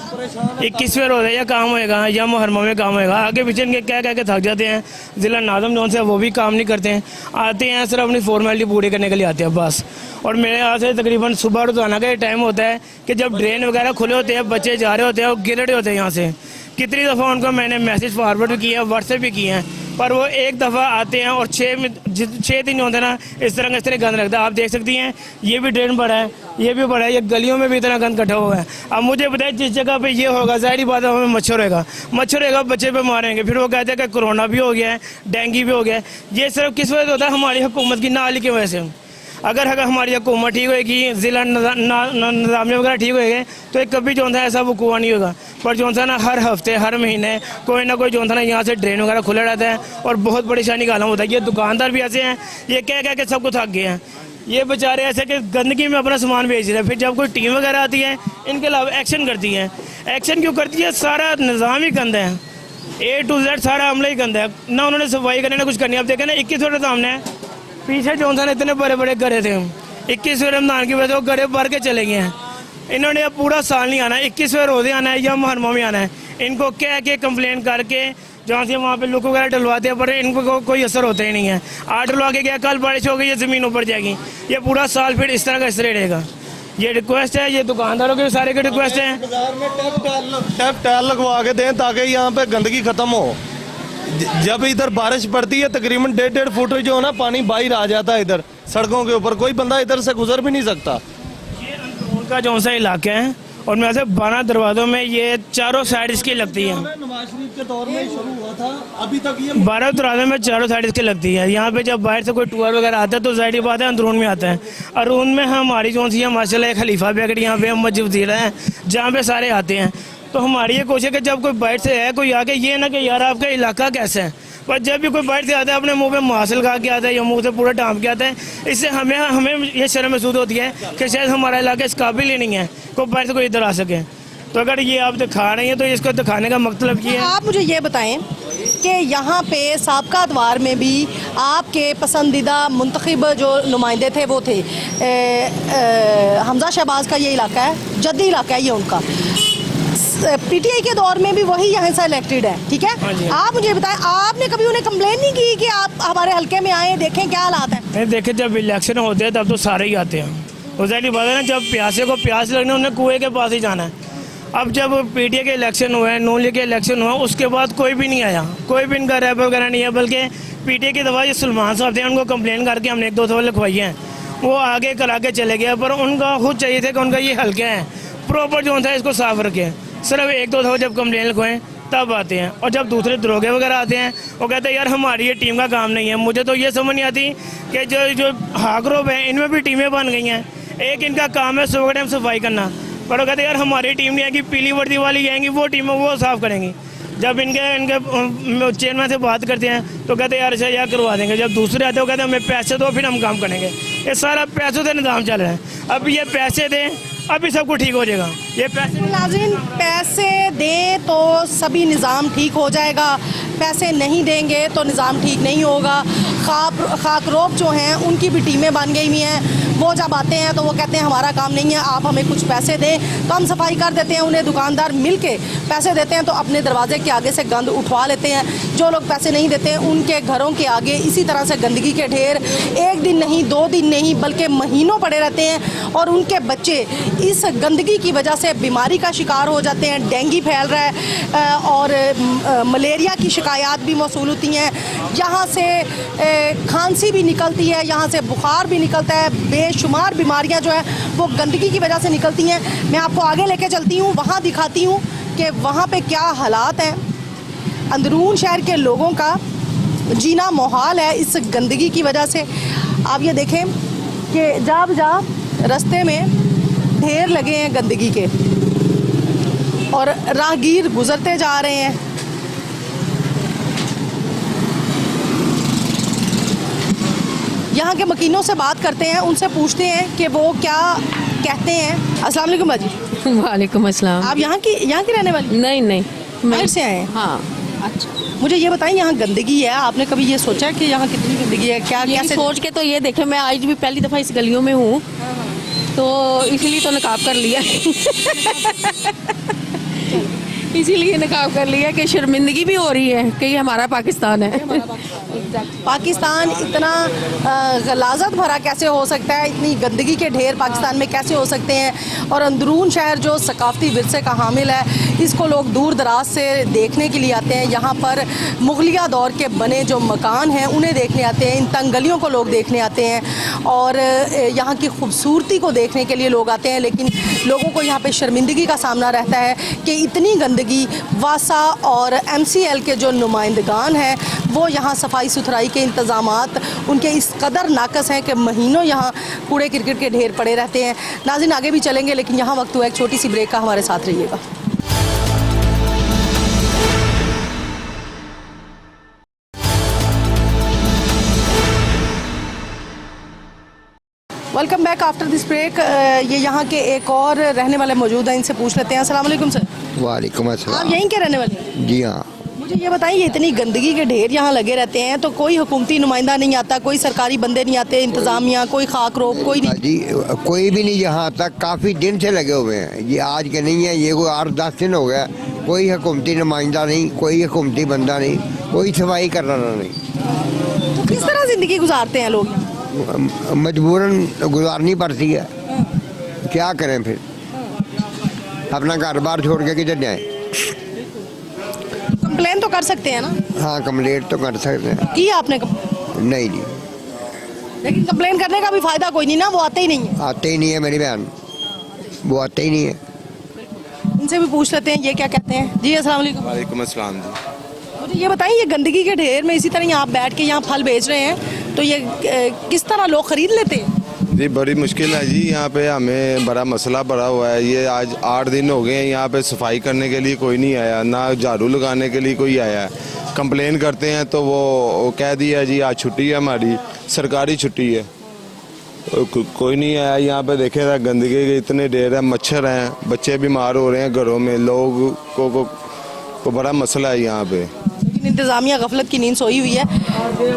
21वें रोज़े या काम होएगा या मुहर्रमों में काम होएगा। आगे पीछे इनके कह के थक जाते हैं। ज़िला नाज़िम जोन से वो भी काम नहीं करते हैं, आते हैं सिर्फ अपनी फॉर्मेलिटी पूरी करने के लिए आते हैं बस। और मेरे यहाँ से तकरीबन सुबह रोजाना का टाइम होता है कि जब ड्रेन वगैरह खुले होते हैं, बच्चे जा रहे होते हैं और गिर रहे होते हैं यहाँ से। कितनी दफ़ा उनको मैंने मैसेज फॉरवर्ड भी किया, व्हाट्सएप भी किए हैं, पर वो एक दफ़ा आते हैं और 6 दिन होते ना इस तरह गंद लगता है। आप देख सकती हैं ये भी ड्रेन बड़ा है, ये भी बड़ा है, ये गलियों में भी इतना गंद इकट्ठा हुआ है। अब मुझे बताइए जिस जगह पे ये होगा, ज़ाहिर बात है हमें मच्छर होगा, बच्चे पे मारेंगे। फिर वो कहते हैं कि कोरोना भी हो गया है, डेंगू भी हो गया है। ये सिर्फ किस वजह से होता है? हमारी हुकूमत की नाली की वजह से। अगर हमारी हुकूमत ठीक होगी, ज़िला निज़ामिया वगैरह ठीक होएंगे तो एक कभी जो है ऐसा वकूआ नहीं होगा। पर जो है ना हर हफ्ते हर महीने कोई ना कोई जो है ना यहाँ से ड्रेन वगैरह खुला रहता है और बहुत परेशानी का आलम होता है। ये दुकानदार भी ऐसे हैं, ये कह के सबको थक गए हैं। ये बेचारे ऐसे कि गंदगी में अपना सामान बेच रहे हैं। फिर जब कोई टीम वगैरह आती है इनके अलावा एक्शन करती है। एक्शन क्यों करती है? सारा निज़ाम ही गंदा है, A to Z सारा अमला ही गंदा है ना। उन्होंने सफाई करने ना कुछ करनी। आप देखें ना 21 सामने पीछे जो था इतने बड़े बड़े गरे थे, 21वें रमज़ान की वजह से वो गरे भर के चले गए हैं। इन्होंने अब पूरा साल नहीं आना है, 21वें रोज़े आना है या मुहर्रम में आना है। इनको कह के कंप्लेन करके जहाँ से वहाँ पे लोग वगैरह डलवाते हैं, पर इनको कोई असर होता ही नहीं है। आज डलवा के गया, कल बारिश हो गई, ये ज़मीन ऊपर जाएगी, ये पूरा साल फिर इस तरह का इस तरह रहेगा। ये रिक्वेस्ट है, ये दुकानदारों के सारे के रिक्वेस्ट है। बाजार में टैप टायर लगवा के दें ताकि यहाँ पे गंदगी खत्म हो। जब इधर बारिश पड़ती है तकरीबन 1.5 फुट जो है ना पानी बाहर आ जाता है इधर सड़कों के ऊपर, कोई बंदा इधर से गुजर भी नहीं सकता। ये अंदरून का जो सा इलाका है और मैं से 12 दरवाज़ों में ये चारों साइड इसकी लगती है। नवाज शरीफ के दौर में शुरू हुआ था, अभी तक ये 12 दरवाज़ों में चारों साइड इसकी लगती है। यहाँ पे जब बाहर से कोई टूर वगैरह आता है तो ज़ाहिर बात है अंदरून में आता है। अंदरून में हमारी जो सी है माशाल्लाह एक खलीफा बेकरी यहाँ पे मस्जिद है जहाँ पे सारे आते हैं। तो हमारी ये कोशिश है कि जब कोई बाहर से है कोई आके ये ना कि यार आपका इलाका कैसा है, पर जब भी कोई बाहर से आता है अपने मुंह पे मास्क लगा के आता है या मुंह से पूरा ढांप के आता है, इससे हमें ये शर्म महसूस होती है कि शायद हमारा इलाका इस काबिल ही नहीं है कोई बाहर से कोई इधर आ सके। तो अगर ये आप दिखा रहे हैं तो इसको दिखाने का मतलब ये है। आप मुझे ये बताएं कि यहाँ पे साबका अदवार में भी आपके पसंदीदा मुंतखब जो नुमाइंदे थे वो थे हमजा शहबाज का ये इलाका है, जद्दी इलाका है ये उनका। पीटीआई के दौर में भी वही यहाँ से इलेक्टेड है, ठीक है। आप मुझे बताएं, आपने कभी उन्हें कंप्लेन नहीं की कि आप हमारे हल्के में आए देखें क्या हालात है? देखें जब इलेक्शन होते हैं तब तो सारे ही आते हैं। वो ज़ाहिर बात है ना, जब प्यासे को प्यास लगने उन्हें कुएं के पास ही जाना है। अब जब पीटीआई के इलेक्शन हुए, नून लीग के इलेक्शन हुआ, उसके बाद कोई भी नहीं आया, कोई भी इनका रैप वगैरह नहीं है। बल्कि पीटीआई की दवा ये सलमान साहब थे, उनको कंप्लेन करके हमने 1-2 दफ़ा लिखवाई हैं, वो आगे करा के चले गए। पर उनका खुद चाहिए था कि उनका ये हल्के हैं प्रॉपर जो था इसको साफ रखें। सिर्फ 1-2 दफ़ा जब कंप्लेन लिखवाएं तब आते हैं। और जब दूसरे दरोगे वगैरह आते हैं वो कहते हैं यार हमारी ये टीम का काम नहीं है। मुझे तो ये समझ नहीं आती कि जो हाकरोब हैं इनमें भी टीमें बन गई हैं। एक इनका काम है सुबह टाइम सफाई करना, पर वो कहते हैं यार हमारी टीम नहीं आएगी, पीली वर्दी वाली आएंगी, वो टीम वो साफ़ करेंगी। जब इनके चेयरमैन से बात करते हैं तो कहते हैं यार अच्छा यह करवा देंगे। जब दूसरे आते हैं वो कहते हैं हमें पैसे दो फिर हम काम करेंगे। ये सारा पैसों से निज़ाम चल रहा है। अब ये पैसे दें अभी सब कुछ ठीक हो जाएगा। ये पैसे नाज़रीन, पैसे दें तो सभी निज़ाम ठीक हो जाएगा, पैसे नहीं देंगे तो निज़ाम ठीक नहीं होगा। खाकरोब जो हैं उनकी भी टीमें बन गई हुई हैं। वो जब आते हैं तो वो कहते हैं हमारा काम नहीं है, आप हमें कुछ पैसे दें तो हम सफाई कर देते हैं। उन्हें दुकानदार मिल के पैसे देते हैं तो अपने दरवाजे के आगे से गंद उठवा लेते हैं। जो लोग पैसे नहीं देते हैं उनके घरों के आगे इसी तरह से गंदगी के ढेर 1 दिन नहीं 2 दिन नहीं बल्कि महीनों पड़े रहते हैं। और उनके बच्चे इस गंदगी की वजह से बीमारी का शिकार हो जाते हैं। डेंगू फैल रहा है और मलेरिया की शिकायत भी मौसूल होती हैं। यहाँ से खांसी भी निकलती है, यहाँ से बुखार भी निकलता है। बेशुमार बीमारियाँ जो है वो गंदगी की वजह से निकलती हैं। मैं आपको आगे लेके चलती हूँ, वहाँ दिखाती हूँ कि वहाँ पे क्या हालात हैं। अंदरून शहर के लोगों का जीना मुहाल है इस गंदगी की वजह से। आप ये देखें कि जब रास्ते में ढेर लगे हैं गंदगी के और राहगीर गुजरते जा रहे हैं। यहाँ के मकीनों से बात करते हैं, उनसे पूछते हैं कि वो क्या कहते हैं। अस्सलाम वालेकुम बाजी। वालेकुम अस्सलाम। आप यहाँ की रहने वाली? नहीं बाहर से आए हैं? हाँ। अच्छा, मुझे ये बताएं, यहाँ गंदगी है, आपने कभी ये सोचा कि यहाँ कितनी गंदगी है? क्या कैसे सोच के तो ये देखे, मैं आज भी पहली दफ़ा इस गलियों में हूँ तो इसीलिए तो नकाब कर लिया इसीलिए नकाब कर लिया कि शर्मिंदगी भी हो रही है कि ये हमारा पाकिस्तान है। पाकिस्तान इतना गलाजत भरा कैसे हो सकता है, इतनी गंदगी के ढेर पाकिस्तान में कैसे हो सकते हैं। और अंदरून शहर जो सकाफती विरसे का हामिल है, इसको लोग दूर दराज से देखने के लिए आते हैं। यहाँ पर मुगलिया दौर के बने जो मकान हैं उन्हें देखने आते हैं, इन तंग गलियों को लोग देखने आते हैं और यहाँ की खूबसूरती को देखने के लिए लोग आते हैं। लेकिन लोगों को यहाँ पे शर्मिंदगी का सामना रहता है कि इतनी गंदगी वासा और MCL के जो नुमाइंदगान हैं वो यहाँ सफाई सुथराई के इंतज़ामात उनके इस कदर नाकस हैं कि महीनों यहाँ कूड़े क्रिकेट के ढेर पड़े रहते हैं। नाज़रीन, आगे भी चलेंगे लेकिन यहाँ वक्त हुआ एक छोटी सी ब्रेक का, हमारे साथ रहिएगा। Welcome back after this break. ये यहाँ के एक और रहने वाले मौजूद हैं, इनसे पूछ लेते हैं। अस्सलाम वालेकुम सर। वालेकुम अस्सलाम। आप यहीं के रहने वाले हैं? जी हाँ। मुझे ये बताइए, इतनी गंदगी के ढेर यहाँ लगे रहते हैं तो कोई हुकूमती नुमाइंदा नहीं आता, कोई सरकारी बंदे नहीं आते, इंतजामिया, कोई खाक रोक, कोई नहीं? जी कोई भी नहीं, यहाँ तक काफ़ी दिन से लगे हुए हैं। ये आज के नहीं है, ये कोई 8-10 दिन हो गया कोई हुकूमती नुमाइंदा नहीं, कोई हुकूमती बंदा नहीं, कोई सफाई करने वाला नहीं। तो किस तरह ज़िंदगी गुजारते हैं लोग? मजबूरन गुजारनी पड़ती है, क्या करें फिर, अपना घर बार छोड़ के किधर जाएं? कंप्लेन तो कर सकते हैं ना? हाँ, कंप्लेंट तो कर सकते हैं। की आपने नहीं जी, लेकिन कंप्लेन करने का भी फायदा कोई नहीं ना, वो आते ही नहीं है। आते ही नहीं है मेरी बहन, वो आते ही नहीं है। इनसे भी पूछ लेते हैं ये क्या कहते हैं। जी अस्सलाम वालेकुम। वालेकुम अस्सलाम जी। मुझे ये बताएं, ये गंदगी के ढेर में इसी तरह आप बैठ के यहाँ फल बेच रहे हैं, तो ये किस तरह लोग खरीद लेते हैं? जी बड़ी मुश्किल है जी, यहाँ पे हमें बड़ा मसला पड़ा हुआ है। ये आज 8 दिन हो गए हैं, यहाँ पे सफाई करने के लिए कोई नहीं आया, ना झाड़ू लगाने के लिए कोई आया है। कंप्लेन करते हैं तो वो कह दिया जी आज छुट्टी है, हमारी सरकारी छुट्टी है। कोई नहीं आया। यहाँ पे देखे था गंदगी के इतने ढेर है, मच्छर हैं, बच्चे बीमार हो रहे हैं घरों में, लोगों को बड़ा मसला है यहाँ पे। इंतज़ामिया गफलत की नींद सोई हुई है।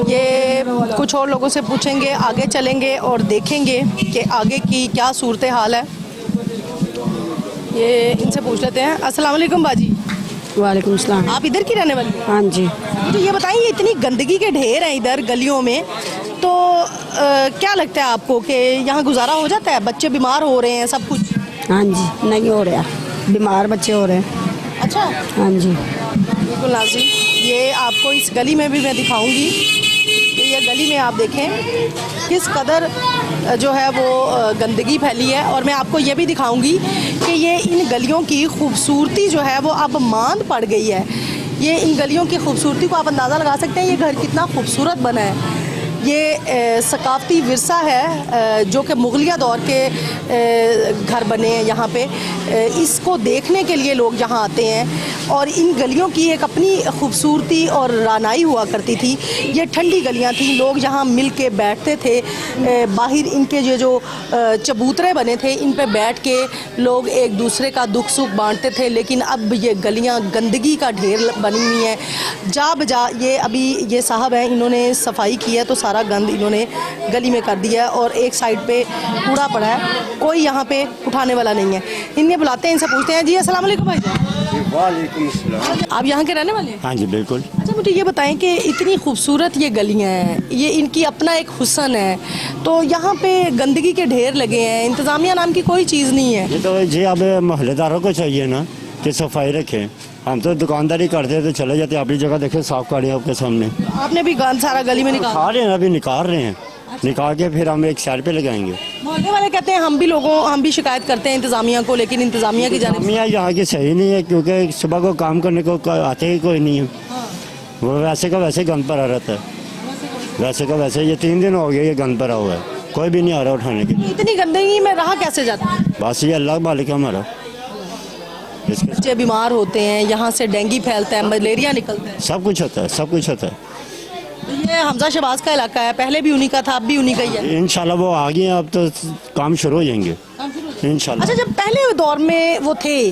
ये कुछ और लोगों से पूछेंगे, आगे चलेंगे और देखेंगे कि आगे की क्या सूरत हाल है। ये इनसे पूछ लेते हैं। अस्सलाम वालेकुम बाजी। वालेकुम सलाम। आप इधर की रहने वाली हैं? हाँ जी। मुझे ये बताइए, इतनी गंदगी के ढेर हैं इधर गलियों में, तो क्या लगता है आपको कि यहाँ गुजारा हो जाता है? बच्चे बीमार हो रहे हैं, सब कुछ। हाँ जी, नहीं हो रहा, बीमार बच्चे हो रहे हैं। अच्छा, हाँ जी। बिल्कुल नाज़रीन, ये आपको इस गली में भी मैं दिखाऊंगी कि ये गली में आप देखें किस कदर जो है वो गंदगी फैली है। और मैं आपको ये भी दिखाऊंगी कि ये इन गलियों की खूबसूरती जो है वो अब मांद पड़ गई है। ये इन गलियों की खूबसूरती को आप अंदाज़ा लगा सकते हैं, ये घर कितना खूबसूरत बना है। ये सकाफ़ती विरसा है जो कि मुग़लिया दौर के घर बने हैं यहाँ पे। इसको देखने के लिए लोग यहाँ आते हैं और इन गलियों की एक अपनी खूबसूरती और रानाई हुआ करती थी। ये ठंडी गलियाँ थी, लोग यहाँ मिल के बैठते थे। बाहर इनके जो चबूतरे बने थे, इन पे बैठ के लोग एक दूसरे का दुख सुख बांटते थे। लेकिन अब ये गलियाँ गंदगी का ढेर बनी हुई हैं। जा बजा ये अभी ये साहब हैं, इन्होंने सफाई की है तो सारा गंद इन्होंने गली में कर दिया है और एक साइड पे कूड़ा पड़ा है, कोई यहाँ पे उठाने वाला नहीं है। इन्हें बुलाते हैं, इनसे पूछते हैं। जी अस्सलाम वालेकुम भाई। वालेकुम अस्सलाम। आप यहाँ के रहने वाले हैं? हाँ जी बिल्कुल। अच्छा, मुझे ये बताएं कि इतनी खूबसूरत ये गलियाँ हैं, ये इनकी अपना एक हुस्न है, तो यहाँ पे गंदगी के ढेर लगे हैं, इंतज़ामिया नाम की कोई चीज़ नहीं है। ये तो जी अब मोहल्लेदारों को चाहिए ना कि सफाई रखें। हम तो दुकानदारी करते तो चले जाते, अपनी जगह देखें साफ काटें आपके सामने। आपने भी गंद सारा गली में निकाला? खा रहे हैं, अभी निकाल रहे हैं। निकाल के फिर हम एक साइड पे लगाएंगे। मोहल्ले वाले कहते हैं हम भी शिकायत करते हैं इंतज़ामिया को, लेकिन इंतज़ामिया की जानिब इंतज़ामिया यहाँ की सही नहीं है, क्योंकि सुबह को काम करने को आते ही कोई नहीं है। वो वैसे का वैसे गंद भरा रहता है, वैसे का वैसे। ये 3 दिन हो गए ये गंद भरा हुआ है, कोई भी नहीं आ रहा उठाने के लिए। इतनी गंदगी में रहा कैसे जाता है? बस ये अल्लाह मालिक है हमारा। बच्चे बीमार होते हैं, यहाँ से डेंगू फैलता है, मलेरिया निकलता है, सब कुछ होता है, सब कुछ होता है। ये हमजा शहबाज का इलाका है, पहले भी उन्हीं का था, अब भी उन्हीं का ही है। इंशाल्लाह वो आ गए हैं, अब तो काम शुरू हो जाएंगे इंशाल्लाह। अच्छा, जब पहले दौर में वो थे,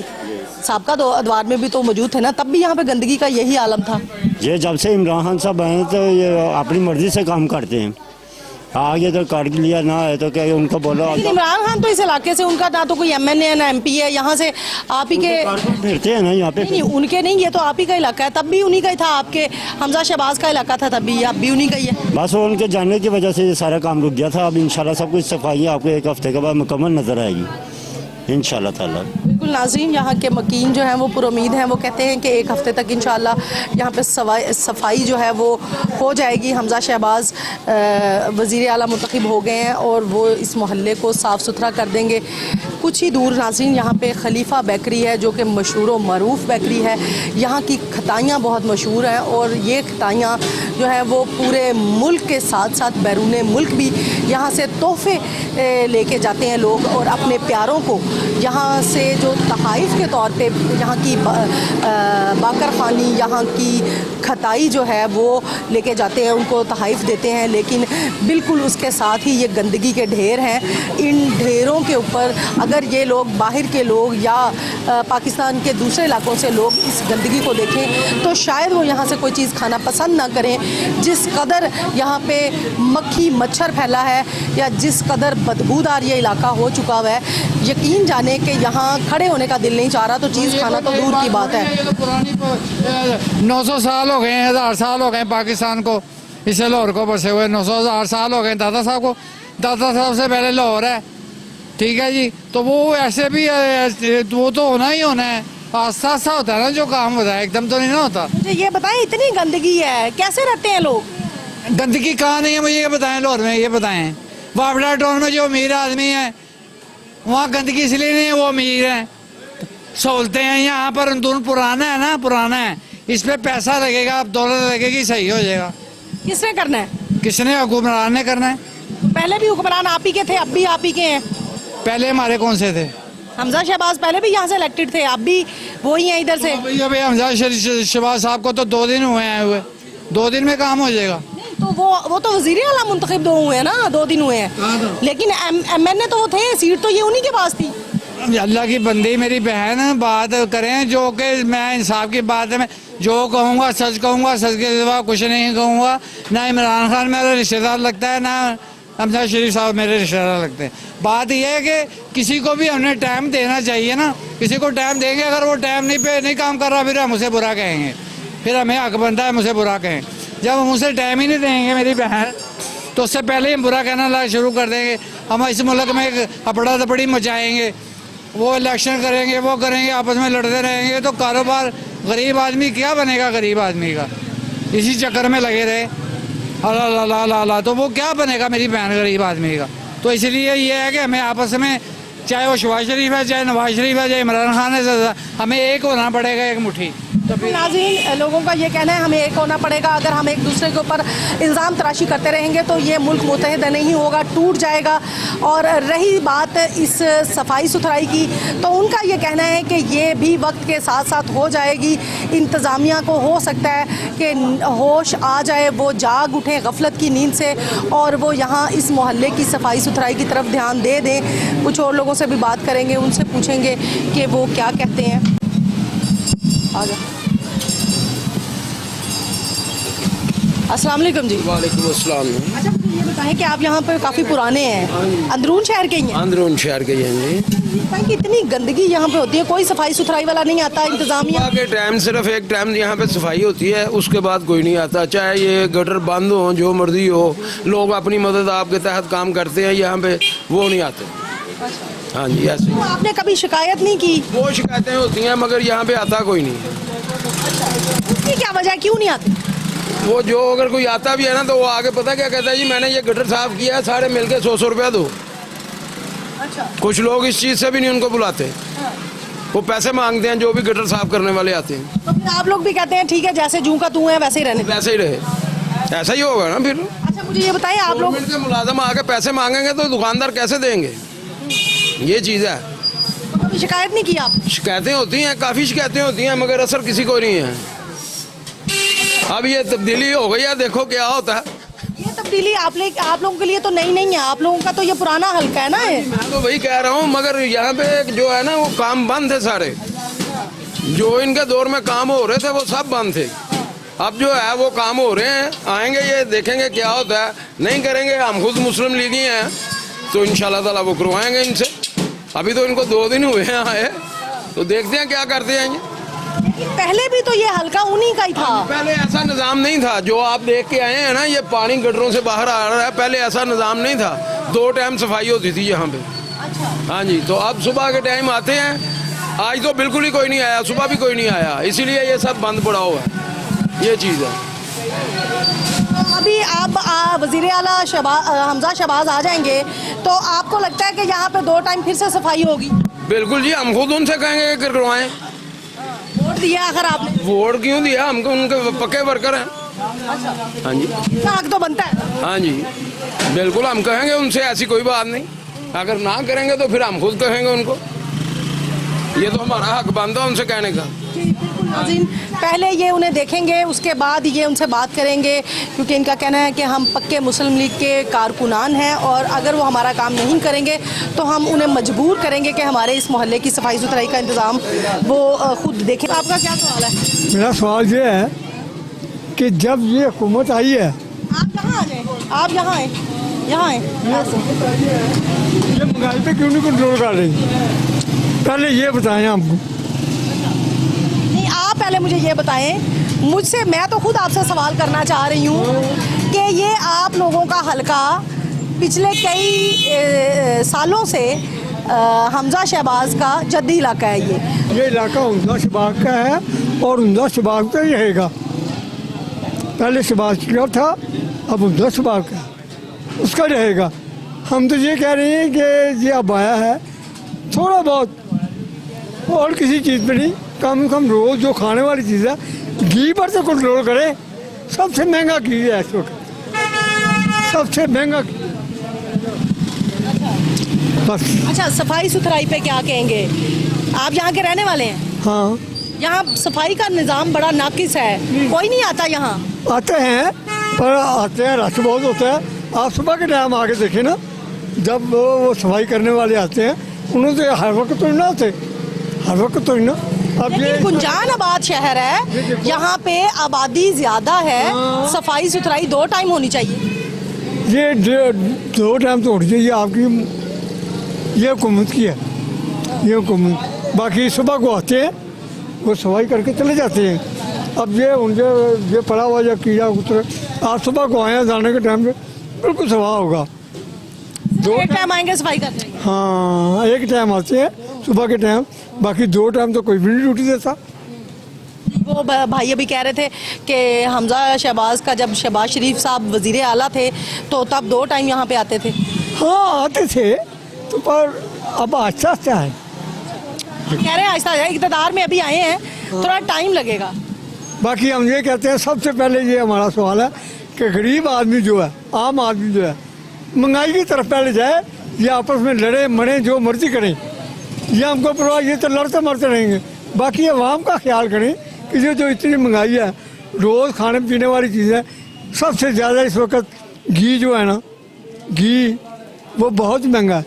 साबका दौर में भी तो मौजूद थे ना, तब भी यहाँ पे गंदगी का यही आलम था। ये जब से इमरान खान साहब आए तो ये अपनी मर्जी से काम करते हैं। आगे तो काट लिया ना है तो क्या उनको बोलो। लेकिन इमरान खान तो इस इलाके से, उनका ना तो कोई MNA है ना MP है, यहाँ से आप ही के फिरते हैं ना यहाँ पे। नहीं, उनके नहीं, ये तो आप ही का इलाका है, तब भी उन्हीं का ही था। आपके हमजा शहबाज का इलाका था तब भी, अब भी उन्हीं का ही है। बस वो उनके जाने की वजह से ये सारा काम रुक गया था। अब इंशाल्लाह सब कुछ सफाई आपको 1 हफ्ते के बाद मुकम्मल नजर आएगी इंशाल्लाह ताला। बिल्कुल नाज़रीन, यहाँ के मकीन जो हैं वो पुरुमीद हैं। वो कहते हैं कि 1 हफ्ते तक इंशाल्लाह यहाँ पे सफाई जो है वो हो जाएगी। हमजा शहबाज वज़ीर आला मुंतखब हो गए हैं और वो इस मोहल्ले को साफ़ सुथरा कर देंगे। कुछ ही दूर नाज़रीन यहाँ पे खलीफा बेकरी है, जो कि मशहूर व मरूफ बेकरी है। यहाँ की खताइयाँ बहुत मशहूर हैं और ये खताइयाँ जो है वो पूरे मुल्क के साथ साथ बैरून मुल्क भी यहाँ से तोहफ़े लेके जाते हैं लोग, और अपने प्यारों को यहाँ से जो तहाइफ के तौर पे यहाँ की बाकर पानी, यहाँ की खताई जो है वो लेके जाते हैं, उनको तहाइफ देते हैं, लेकिन बिल्कुल उसके साथ ही ये गंदगी के ढेर हैं। इन ढेरों के ऊपर अगर ये लोग, बाहर के लोग या पाकिस्तान के दूसरे इलाकों से लोग इस गंदगी को देखें तो शायद वो यहाँ से कोई चीज़ खाना पसंद ना करें। जिस कदर यहाँ पे मक्खी मच्छर फैला है या जिस कदर बदबूदार ये इलाका हो चुका हुआ है, यकीन जाने कि यहाँ खड़े होने का दिल नहीं चाह रहा, तो चीज़ खाना तो दूर की बात है। 900 साल हो गए हैं, 1000 साल हो गए हैं पाकिस्तान को, इसे लाहौर को बसे हुए 900 साल हो गए दादा साहब को। दादा साहब से पहले लाहौर है, ठीक है जी। तो वो ऐसे भी वो तो होना ही होना है, आस्ता आस्ता होता है ना जो काम होता है, एकदम तो नहीं ना होता। मुझे ये बताएं, इतनी गंदगी है, कैसे रहते हैं लोग? गंदगी कहाँ नहीं है मुझे ये बताएं लाहौर में, ये बताएं। वावड़ा टाउन में जो अमीर आदमी है वहाँ गंदगी इसलिए नहीं है, वो अमीर हैं, सहूलतें हैं। यहाँ पर अंदरून पुराना है ना, पुराना है, इस पे पैसा लगेगा, दौलत लगेगी, सही हो जाएगा। किसने करना है? किसने? हुक्मरान ने करना है। पहले भी हुक्मरान आप ही के थे, अब भी आप ही के हैं। पहले हमारे कौन से थे? हमजा शहबाज पहले भी यहाँ से इलेक्टेड थे, अब भी वही हैं इधर से। अभी हमजा शहबाज साहब को तो 2 दिन हुए हैं, हुए 2 दिन में काम हो जाएगा। तो वो तो वजीर आला मुंतखब 2 हुए हैं ना, 2 दिन हुए हैं, लेकिन MNA तो वो थे, सीट तो ये उन्हीं के पास थी। अल्लाह की बंदी मेरी बहन, बात करें जो कि मैं इंसाफ की बात है, मैं जो कहूँगा सच कहूँगा, सच के सिवा कुछ नहीं कहूँगा। ना इमरान खान मेरा रिश्तेदार लगता है, ना हमजा शरीफ साहब मेरे रिश्तेदार लगते हैं। बात यह है कि किसी को भी हमने टाइम देना चाहिए ना, किसी को टाइम देंगे, अगर वो टाइम नहीं काम कर रहा फिर हम उसे बुरा कहेंगे, फिर हमें हक बनता है मुझे बुरा कहें। जब हम उसे टाइम ही नहीं देंगे मेरी बहन, तो उससे पहले ही हम बुरा कहना शुरू कर देंगे। हम इस मुल्क में एक अपड़ा दपड़ी मचाएंगे, वो इलेक्शन करेंगे, वो करेंगे, आपस में लड़ते रहेंगे, तो कारोबार गरीब आदमी क्या बनेगा? गरीब आदमी का इसी चक्कर में लगे रहे, अल्लाह तो वो क्या बनेगा मेरी बहन गरीब आदमी का? तो इसलिए ये है कि हमें आपस में, चाहे वो शहबाज शरीफ है, चाहे नवाज शरीफ है, चाहे इमरान खान है, हमें एक होना पड़ेगा, एक मुट्ठी। तो फिर नाज़रीन, लोगों का ये कहना है हमें एक होना पड़ेगा। अगर हम एक दूसरे के ऊपर इल्ज़ाम तराशी करते रहेंगे तो ये मुल्क मुत्तहिद नहीं होगा, टूट जाएगा। और रही बात इस सफाई सुथराई की, तो उनका ये कहना है कि ये भी वक्त के साथ साथ हो जाएगी। इंतज़ामिया को हो सकता है कि होश आ जाए, वो जाग उठें गफलत की नींद से और वो यहाँ इस मोहल्ले की सफाई सुथराई की तरफ ध्यान दे दें। कुछ और लोगों से भी बात करेंगे, उनसे पूछेंगे कि वो क्या कहते हैं। आ जाओ। अस्सलाम वालेकुम जी। वालेकुम अस्सलाम। अच्छा, ये बताएं कि आप यहाँ पर काफ़ी पुराने हैं, अंदरून शहर के ही हैं? अंदरून शहर के ही हैं जी। कि इतनी गंदगी यहाँ पे होती है, कोई सफाई सुथराई वाला नहीं आता, इंतजामिया के टाइम सिर्फ एक टाइम यहाँ पे सफाई होती है, उसके बाद कोई नहीं आता। चाहे ये गटर बंद हो, जो मर्जी हो, लोग अपनी मदद आपके तहत काम करते हैं, यहाँ पे वो नहीं आते। हाँ जी, ऐसे। तो आपने कभी शिकायत नहीं की? वो शिकायतें होती हैं मगर यहाँ पे आता कोई नहीं। उसकी क्या वजह, क्यों नहीं आती? वो जो अगर कोई आता भी है ना तो वो आगे पता क्या कहता है, जी मैंने ये गटर साफ किया है, सारे मिलके 100 रुपया दो। अच्छा। कुछ लोग इस चीज़ से भी नहीं उनको बुलाते, वो पैसे मांगते हैं जो भी गटर साफ करने वाले आते हैं। तो फिर आप लोग भी कहते हैं ठीक है, जैसे जूं का तू है वैसे ही रहने, वैसे ही रहे, ऐसा ही होगा ना फिर। अच्छा, मुझे ये बताइए, आप लोग गवर्नमेंट के मुलाजम आके पैसे मांगेंगे तो दुकानदार कैसे देंगे? ये चीज़ है। तो कभी शिकायत नहीं की आप? शिकायतें होती हैं, काफ़ी शिकायतें होती हैं, मगर असर किसी को नहीं है। अब ये तब्दीली हो गई है, देखो क्या होता है। ये तब्दीली आप लोगों के लिए तो नई नहीं है, आप लोगों का तो ये पुराना हल्का है ना। मैं तो वही कह रहा हूँ, मगर यहाँ पे जो है ना वो काम बंद थे सारे, जो इनके दौर में काम हो रहे थे वो सब बंद थे। अब जो है वो काम हो रहे हैं, आएंगे ये देखेंगे क्या होता है, नहीं करेंगे। हम खुद मुस्लिम लीगी हैं तो इंशाल्लाह ताला वो करवाएंगे इनसे। अभी तो इनको 2 दिन हुए हैं आए, तो देखते हैं क्या करते हैं ये। लेकिन पहले भी तो ये हल्का उन्हीं का ही था। पहले ऐसा निज़ाम नहीं था जो आप देख के आए हैं ना, ये पानी गटरों से बाहर आ रहा है, पहले ऐसा निज़ाम नहीं था। 2 टाइम सफाई होती थी यहाँ पे। अच्छा। हाँ जी, तो अब सुबह के टाइम आते हैं, आज तो बिल्कुल ही कोई नहीं आया, सुबह भी कोई नहीं आया, इसीलिए ये सब बंद पड़ा हुआ है, ये चीज़ है। अभी आप वज़ीर आला हमजा शहबाज आ जाएंगे तो आपको लगता है कि यहाँ पे 2 टाइम फिर से सफाई होगी? बिल्कुल जी, हम खुद उनसे कहेंगे कि करवाएं। वोट दिया आखिर आपने? वोट क्यों दिया, हमको उनके पक्के वर्कर हैं। हाँ जी, हक तो बनता है। हाँ जी, बिल्कुल हम कहेंगे उनसे, ऐसी कोई बात नहीं। अगर ना करेंगे तो फिर हम खुद कहेंगे उनको, ये तो हमारा हक बनता है उनसे कहने का। नाज़रीन, पहले ये उन्हें देखेंगे, उसके बाद ये उनसे बात करेंगे, क्योंकि इनका कहना है कि हम पक्के मुस्लिम लीग के कारकुनान हैं और अगर वो हमारा काम नहीं करेंगे तो हम उन्हें मजबूर करेंगे कि हमारे इस मोहल्ले की सफाई सुथराई का इंतज़ाम वो खुद देखें। आपका क्या सवाल है? मेरा सवाल ये है कि जब ये हुकूमत आई है, आप यहाँ आ जाएँ, आप यहाँ आए, यहाँ आए, ये महंगाई पे क्यों नहीं कंट्रोल कर रही? पहले ये बताएं हमको। नहीं, आप पहले मुझे ये बताएं, मुझसे, मैं तो खुद आपसे सवाल करना चाह रही हूँ कि ये आप लोगों का हलका पिछले कई सालों से हमजा शहबाज का जद्दी इलाका है। ये इलाका हमजा शहबाज का है और हमजा शहबाज का ही रहेगा। पहले शहबाज का था, अब हमजा शहबाज का उसका रहेगा। हम तो ये कह रहे हैं कि ये अब आया है थोड़ा बहुत, और किसी चीज़ पे नहीं, कम से कम रोज़ जो खाने वाली चीज़ है घी पर तो कंट्रोल करें। सबसे महंगा घी है इस वक्त, सबसे महंगा घी। बस। अच्छा, सफाई सुथराई पे क्या कहेंगे? आप यहाँ के रहने वाले हैं? हाँ। यहाँ सफाई का निज़ाम बड़ा नाकिस है, कोई नहीं आता यहाँ? आते हैं, पर आते हैं रश बहुत होता है। आप सुबह के टाइम आके देखें ना, जब वो सफाई करने वाले आते हैं, उन्होंने तो हर वक्त तो नहीं आते, हर वक्त तो नहीं। अब ये गुंजान आबाद शहर है, यहाँ पे आबादी ज़्यादा है, सफाई सुथराई 2 टाइम होनी चाहिए। ये 2 टाइम तो होनी चाहिए आपकी, ये हुकूमत की है, ये हुकूमत। बाकी सुबह को आते हैं, वो सफाई करके चले जाते हैं। अब ये उनके ये पड़ा हुआ या कीड़ा उतर, आज सुबह को आए जाने के टाइम पे बिल्कुल सफा होगा। 2 टाइम आएंगे सफाई करने? हाँ, एक टाइम आते हैं सुबह के टाइम, बाकी 2 टाइम तो कोई भी नहीं ड्यूटी देता। वो भाई अभी कह रहे थे कि हमजा शहबाज का, जब शहबाज शरीफ साहब वजीर आला थे तो तब 2 टाइम यहाँ पे आते थे। हाँ आते थे, तो पर अब आहिस्ता आहिस्ता है, कह रहे हैं आहिस्ता आहिस्ता, इक़्तिदार में अभी आए हैं, थोड़ा टाइम लगेगा। बाकी हम ये कहते हैं, सबसे पहले ये हमारा सवाल है कि गरीब आदमी जो है, आम आदमी जो है, महंगाई की तरफ पहले जाए, ये आपस में लड़े मरे जो मर्जी करें, ये हमको परवाह, ये तो लड़ते मरते रहेंगे। बाकी अवाम का ख्याल करें कि जो इतनी महंगाई है, रोज़ खाने पीने वाली चीज़ है, सबसे ज़्यादा इस वक्त घी जो है ना, घी वो बहुत महंगा है।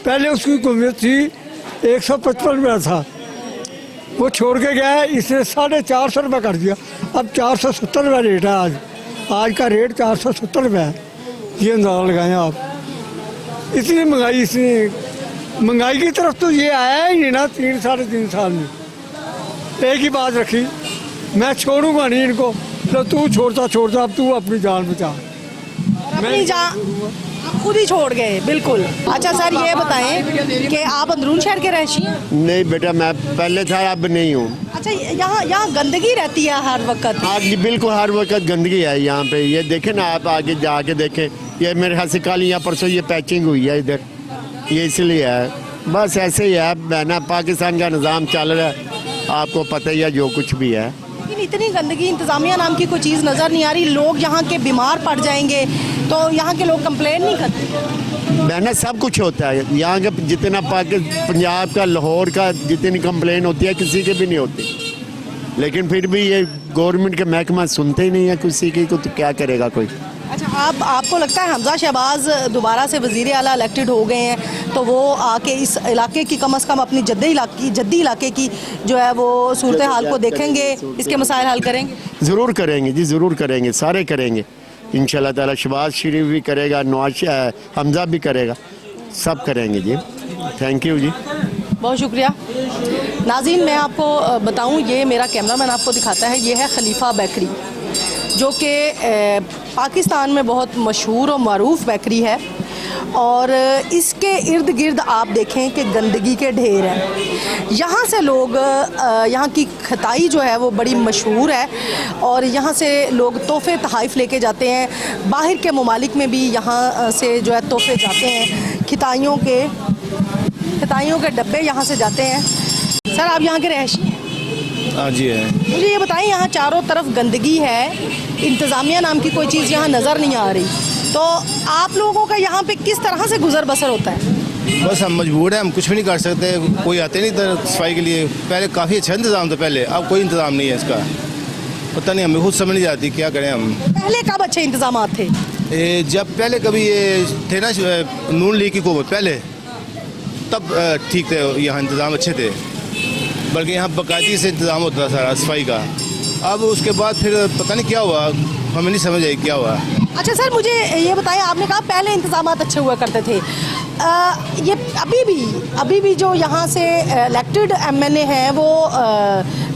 पहले उसकी कीमत थी 155 रुपया था, वो छोड़ के गया है, इसने 450 रुपये कर दिया, अब 470 रुपये रेट है। आज का रेट 470 रुपये है। ये अंदाज़ा लगाएं आप, इतनी महंगाई, इतनी महंगाई की तरफ तो ये आया ही नहीं ना 3 साढ़े 3 साल में। एक ही बात रखी, मैं छोड़ूंगा नहीं इनको, तो तू छोड़ता अब तू अपनी जान बचा। अपनी जान खुद ही छोड़ गए, बिल्कुल। अच्छा सर, ये बताएं कि आप अंदरून शहर के रहशी हैं? नहीं बेटा, मैं पहले था, अब नहीं हूँ। अच्छा, यहाँ गंदगी रहती है हर वक्त? हाँ जी, बिल्कुल हर वक्त गंदगी है यहाँ पे। ये देखें ना, आप आगे जाके देखें, ये मेरे ख्याल से कल या परसों ये पैचिंग हुई है इधर, ये इसलिए है। बस ऐसे ही है ना, पाकिस्तान का निज़ाम चल रहा है, आपको पता ही है जो कुछ भी है। लेकिन इतनी गंदगी, इंतज़ामिया नाम की कोई चीज़ नज़र नहीं आ रही। लोग यहाँ के बीमार पड़ जाएंगे तो यहाँ के लोग कंप्लेन नहीं करते? बहना, सब कुछ होता है यहाँ का, जितना पंजाब का, लाहौर का जितनी कंप्लेन होती है किसी के भी नहीं होती, लेकिन फिर भी ये गवर्नमेंट के महकमा सुनते ही नहीं है किसी की को, तो क्या करेगा कोई। अच्छा, आपको लगता है हमजा शहबाज दोबारा से वज़ीर आला इलेक्टेड हो गए हैं तो वो आके इस इलाके की कम से कम अपनी जद्दी इलाके की जो है वो सूरत हाल को देखेंगे, इसके मसाइल हल करेंगे? ज़रूर करेंगे जी, ज़रूर करेंगे, सारे करेंगे इंशाल्लाह ताला। शहबाज शरीफ भी करेगा, नवाज हमजा भी करेगा, सब करेंगे जी। थैंक यू जी, बहुत शुक्रिया। नाज़रीन, मैं आपको बताऊं, ये मेरा कैमरामैन आपको दिखाता है, ये है खलीफा बेकरी, जो कि पाकिस्तान में बहुत मशहूर और मरूफ बेकरी है। और इसके इर्द गिर्द आप देखें कि गंदगी के ढेर हैं। यहाँ से लोग, यहाँ की खताई जो है वो बड़ी मशहूर है और यहाँ से लोग तोहफ़े तहाइफ लेके जाते हैं। बाहर के ममालिक में भी यहाँ से जो है तोहफ़े जाते हैं, खताइयों के डब्बे यहाँ से जाते हैं। सर, आप यहाँ के रहशी हैं? हाँ जी है। मुझे ये बताएं, यहाँ चारों तरफ गंदगी है, इंतज़ामिया नाम की कोई चीज़ यहाँ नज़र नहीं आ रही, तो आप लोगों का यहाँ पे किस तरह से गुजर बसर होता है? बस हम मजबूर हैं, हम कुछ भी नहीं कर सकते, कोई आते नहीं था सफाई के लिए। पहले काफ़ी अच्छा इंतज़ाम था पहले, अब कोई इंतज़ाम नहीं है इसका। पता नहीं, हमें खुद समझ नहीं आती क्या करें हम। पहले कब अच्छे इंतजाम थे? जब पहले कभी ये थे ना नून लीग की हुकूमत पहले, तब ठीक थे, यहाँ इंतज़ाम अच्छे थे, बल्कि यहाँ बाकायदगी से इंतज़ाम होता था सारा सफाई का। अब उसके बाद फिर पता नहीं क्या हुआ, हमें नहीं समझ आई क्या हुआ। अच्छा सर, मुझे ये बताएं, आपने कहा पहले इंतजाम अच्छे हुआ करते थे, ये अभी भी जो यहाँ से इलेक्टेड एमएनए हैं वो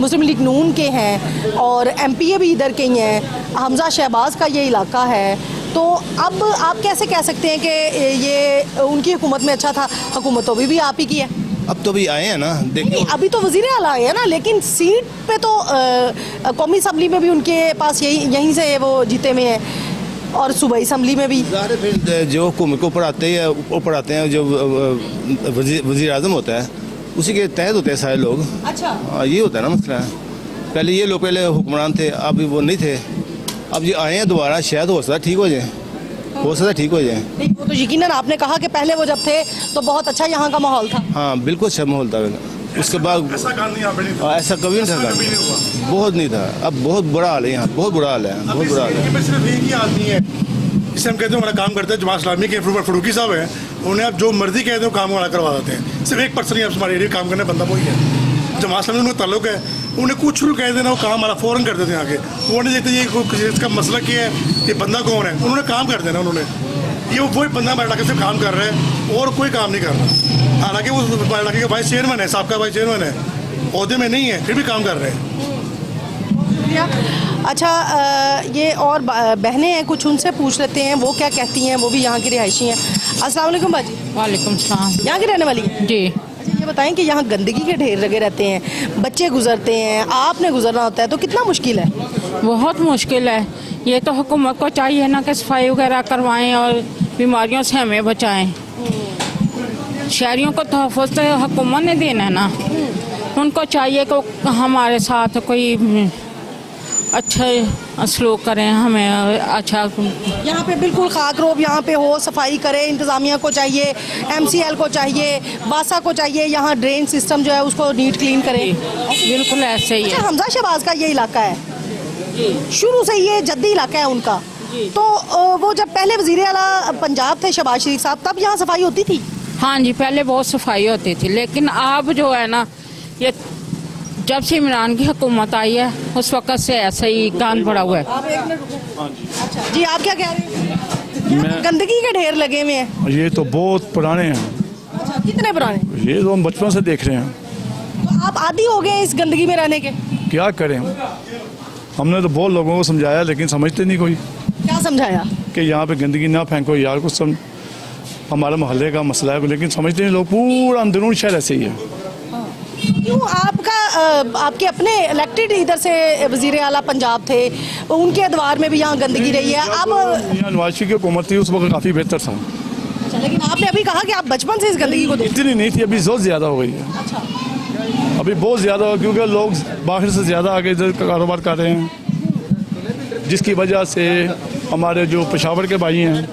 मुस्लिम लीग नून के हैं और एमपीए भी इधर के ही हैं, हमजा शहबाज का ये इलाका है, तो अब आप कैसे कह सकते हैं कि ये उनकी हुकूमत में अच्छा था? हुकूमत तो अभी भी आप ही की है। अब तो भी आए हैं ना, देखिए अभी तो वज़ीर आला आए हैं ना, लेकिन सीट पे तो कौमी असम्बली में भी उनके पास यहीं से वो जीते हुए हैं और सूबाई असम्बली में भी। फिर जो हुकूमत को पढ़ाते हैं जो वज़ीर आज़म होता है उसी के तहत होते हैं सारे लोग। अच्छा, ये होता है ना मसला। पहले ये लोग पहले हुक्मरान थे, अब वो नहीं थे, अब ये आए हैं दोबारा, शायद हो सकता ठीक हो जाए, हो सकता ठीक हो जाए। नहीं, वो तो यकीनन आपने कहा कि पहले वो जब थे तो बहुत अच्छा यहाँ का माहौल था। हाँ बिल्कुल अच्छा माहौल था, उसके बाद ऐसा कभी नहीं था, बहुत नहीं था। अब बहुत बुरा हाल है यहाँ, बहुत बुरा हाल है, बहुत बुरा हाल है। सिर्फ एक ही आदमी है जिसे हम कहते हैं हमारा काम करते हैं, जमात इस्लामी के फरूकी साहब हैं, उन्हें आप जो मर्जी कहते हो काम हमारा करवा देते हैं। सिर्फ एक पर्सन ही आप हमारे एरिया काम करने बंदा वही है, जमात इस्लामी उनका ताल्लुक है, उन्हें कुछ भी कह देना वो काम हमारा फ़ौरन कर देते हैं आके। वो नहीं देखते ये इसका मसला क्या है, ये बंदा कौन है, उन्होंने काम कर देना। उन्होंने ये वही बंदा हमारे इलाके से काम कर रहा है और कोई काम नहीं कर रहा। हालांकि वो इलाके का वाइस चेयरमैन है, साहब का वाइस चेयरमैन है, ओहदे में नहीं है, फिर भी काम कर रहे हैं। अच्छा, ये और बहनें हैं, कुछ उनसे पूछ लेते हैं वो क्या कहती हैं, वो भी यहाँ की रिहायशी हैं। अस्सलाम वालेकुम बाजी। वालेकुम सलाम। यहाँ की रहने वाली हैं जी। अच्छा, ये बताएं कि यहाँ गंदगी के ढेर लगे रहते हैं, बच्चे गुजरते हैं, आपने गुजरना होता है, तो कितना मुश्किल है? बहुत मुश्किल है। ये तो हुकूमत को चाहिए ना कि सफाई वगैरह करवाएं और बीमारियों से हमें बचाएं। शहरियों को तहफ़्फ़ुज़ तो हुकूमत ने देना है ना, उनको चाहिए कि हमारे साथ कोई अच्छा सलूक करें, हमें अच्छा। यहाँ पे बिल्कुल खाकरोब यहाँ पे हो, सफाई करे, इंतज़ामिया को चाहिए, एमसीएल को चाहिए, वासा को चाहिए, यहाँ ड्रेन सिस्टम जो है उसको नीट क्लीन करें। बिल्कुल ऐसे ही है। अच्छा, हमजा शहबाज का ये इलाका है, शुरू से ये जद्दी इलाका है उनका, तो वो जब पहले वज़ीर आला पंजाब थे शहबाज शरीफ साहब, तब यहाँ सफाई होती थी? हाँ जी, पहले बहुत सफाई होती थी, लेकिन अब जो है ना, ये जब से इमरान की हुकूमत आई है उस वक्त से ऐसे ही गंद पड़ा हुआ है। अच्छा जी, आप क्या कह रहे हैं? गंदगी के ढेर लगे हुए हैं। ये तो बहुत पुराने हैं। अच्छा, कितने पुराने? ये तो हम बचपन से देख रहे हैं। तो आप आदी हो गए इस गंदगी में रहने के? क्या करें, हमने तो बहुत लोगों को समझाया लेकिन समझते नहीं कोई। क्या समझाया? कि यहाँ पे गंदगी ना फेंको यार, कुछ हमारे मोहल्ले का मसला है, लेकिन समझते नहीं लोग। पूरा अंदरून शहर ऐसे ही है। क्यों? आपके अपने इलेक्टेड इधर से वज़ीर आला पंजाब थे, उनके अदवार में भी यहाँ गंदगी रही है। अब यहाँ नवाज शरीफ की हुकूमत थी, उस वक्त काफ़ी बेहतर था। अच्छा, लेकिन आपने अभी कहा कि आप बचपन से इस गंदगी को देखते। इतनी नहीं थी, अभी बहुत ज़्यादा हो गई है। अच्छा, अभी बहुत ज़्यादा हो, क्योंकि लोग बाहर से ज़्यादा आगे इधर कारोबार कर रहे हैं, जिसकी वजह से हमारे जो पेशावर के भाई हैं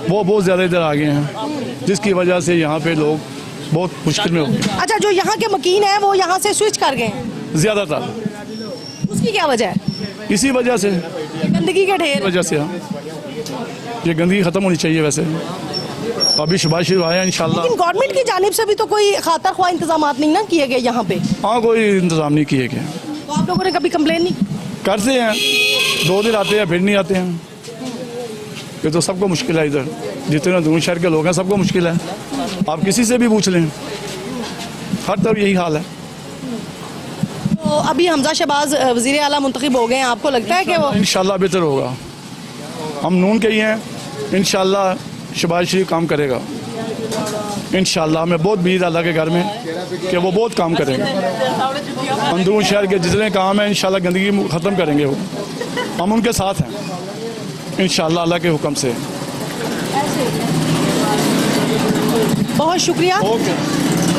वो बहुत ज़्यादा इधर आ गए हैं, जिसकी वजह से यहाँ पे लोग बहुत मुश्किल में हो गए। अच्छा, जो यहाँ के मकीन हैं वो यहाँ से स्विच कर गए ज़्यादातर। उसकी क्या वजह है? इसी वजह से, गंदगी के ढेर वजह से। हाँ, ये गंदगी ख़त्म होनी चाहिए। वैसे अभी शुभाष शरीफ आया इंशाल्लाह। लेकिन गवर्नमेंट की जानिब से भी तो कोई खातर ख्वाह इंतजाम नहीं ना किए गए यहाँ पे। हाँ, कोई इंतज़ाम नहीं किए गए। तो आप लोगों ने कभी कंप्लेन नहीं? करते हैं, 2 दिन आते हैं फिर नहीं आते हैं। ये तो सबको मुश्किल है, इधर जितने दूर शहर के लोग हैं सबको मुश्किल है। आप किसी से भी पूछ लें, हर तरफ यही हाल है। तो अभी हमजा शहबाज वज़ीर आला मुंतखब हो गए हैं, आपको लगता है कि वो इंशाल्लाह बेहतर होगा? हम नून के ही हैं, इंशाल्लाह शहबाज शरीफ काम करेगा इंशाल्लाह। हमें बहुत उम्मीद अल्लाह के घर में कि वो बहुत काम करेंगे। अंदरून शहर के जितने काम हैं इंशाल्लाह गंदगी ख़त्म करेंगे वो, हम उनके साथ हैं इंशाल्लाह अल्लाह के हुक्म से। बहुत शुक्रिया।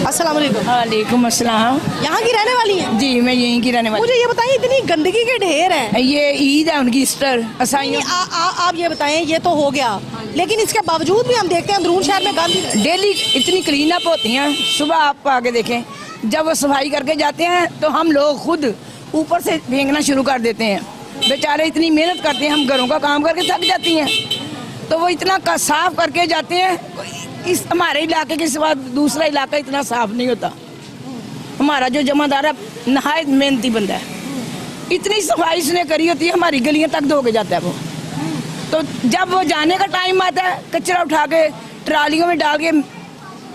अस्सलाम वालेकुम। वालेकुम अस्सलाम। यहाँ की रहने वाली हैं? जी, मैं यहीं की रहने वाली। मुझे ये बताइए, इतनी गंदगी के ढेर हैं, ये ईद है उनकी, ईस्टर ईसाइयों। आप ये बताएं, ये तो हो गया, लेकिन इसके बावजूद भी हम देखते हैं अंदरून शहर में गंद डेली इतनी क्लीन अप होती हैं। सुबह आप आके देखें, जब वो सफाई करके जाते हैं तो हम लोग खुद ऊपर से फेंकना शुरू कर देते हैं। बेचारे इतनी मेहनत करते हैं, हम घरों का काम करके थक जाती हैं, तो वो इतना साफ करके जाते हैं। इस हमारे इलाके के सिवा दूसरा इलाका इतना साफ नहीं होता। हमारा जो जमादार है नहायत मेहनती बंदा है, इतनी सफाई उसने करी होती है, हमारी गलियां तक धो के जाता है वो। तो जब वो जाने का टाइम आता है, कचरा उठा के ट्रालियों में डाल के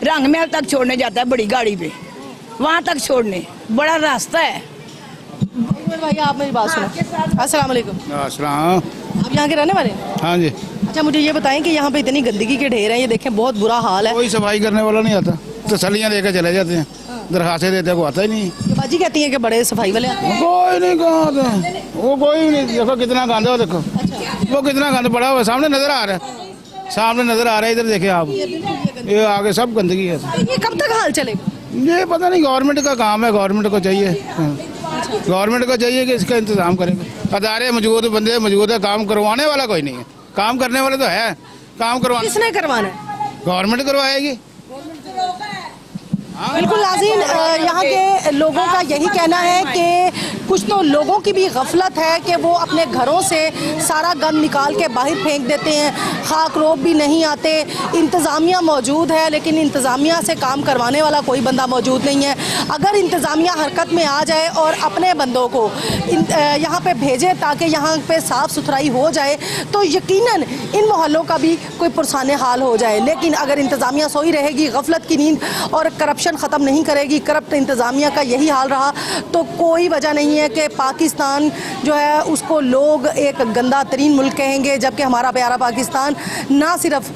रंग महल तक छोड़ने जाता है, बड़ी गाड़ी पे वहाँ तक छोड़ने, बड़ा रास्ता है। भाई आप मेरी बात सुनो। अस्सलाम वालेकुम। अस्सलाम। आप यहाँ के रहने वाले हैं? हाँ जी। अच्छा मुझे ये बताएं कि यहाँ पे इतनी गंदगी के ढेर हैं, ये देखें बहुत बुरा हाल है। कोई सफाई करने वाला नहीं आता, तसल्लियाँ देकर चले जाते हैं, दरखास्तें देते हैं, को आता ही नहीं। बाजी कहती हैं कि बड़े सफाई वाले आते हैं। कोई नहीं कहाँ आता है, वो कोई नहीं। देखो कितना गंद है, देखो वो कितना गंद पड़ा हुआ है, सामने नजर आ रहा है, सामने नजर आ रहा है, इधर देखे आप, ये आगे सब गंदगी है। ये कब तक हाल चलेगा? ये पता नहीं, गवर्नमेंट का काम है, गवर्नमेंट को चाहिए, गवर्नमेंट को चाहिए कि इसका इंतजाम करेगा। अदारे मौजूद, बंदे मौजूद है, काम करवाने वाला कोई नहीं है। काम करने वाले तो है, काम करवाने किसने करवाना है? गवर्नमेंट करवाएगी। बिल्कुल नाज़रीन, यहाँ के लोगों का यही कहना है कि कुछ तो लोगों की भी गफलत है कि वो अपने घरों से सारा गंद निकाल के बाहर फेंक देते हैं, खाक रोब भी नहीं आते। इंतज़ामिया मौजूद है लेकिन इंतज़ामिया से काम करवाने वाला कोई बंदा मौजूद नहीं है। अगर इंतज़ामिया हरकत में आ जाए और अपने बंदों को यहाँ पे भेजे ताकि यहाँ पे साफ़ सुथराई हो जाए तो यकीनन इन मोहल्लों का भी कोई पुरसाने हाल हो जाए। लेकिन अगर इंतज़ामिया सोई रहेगी, गफलत की नींद और करप्शन ख़त्म नहीं करेगी, करप्ट इंतज़ामिया का यही हाल रहा, तो कोई वजह नहीं है कि पाकिस्तान जो है उसको लोग एक गंदा तरीन मुल्क कहेंगे, जबकि हमारा प्यारा पाकिस्तान ना सिर्फ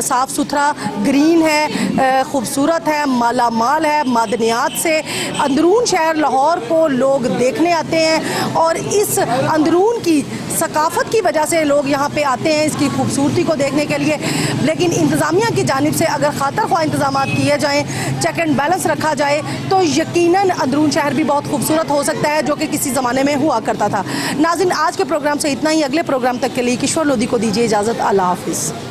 साफ़ सुथरा, ग्रीन है, ख़ूबसूरत है, माला माल है मादनियात से। अंदरून शहर लाहौर को लोग देखने आते हैं और इस अंदरून की सकाफ़त की वजह से लोग यहाँ पे आते हैं, इसकी खूबसूरती को देखने के लिए। लेकिन इंतज़ामिया की जानिब से अगर खातर ख्वाह इंतज़ाम किए जाएँ, चेक एंड बैलेंस रखा जाए, तो यकीनन अंदरून शहर भी बहुत खूबसूरत हो सकता है, जो कि किसी ज़माने में हुआ करता था। नाज़रीन, आज के प्रोग्राम से इतना ही। अगले प्रोग्राम तक के लिए किशोर लोधी को दीजिए इजाज़त। अल्लाह हाफ़िज़।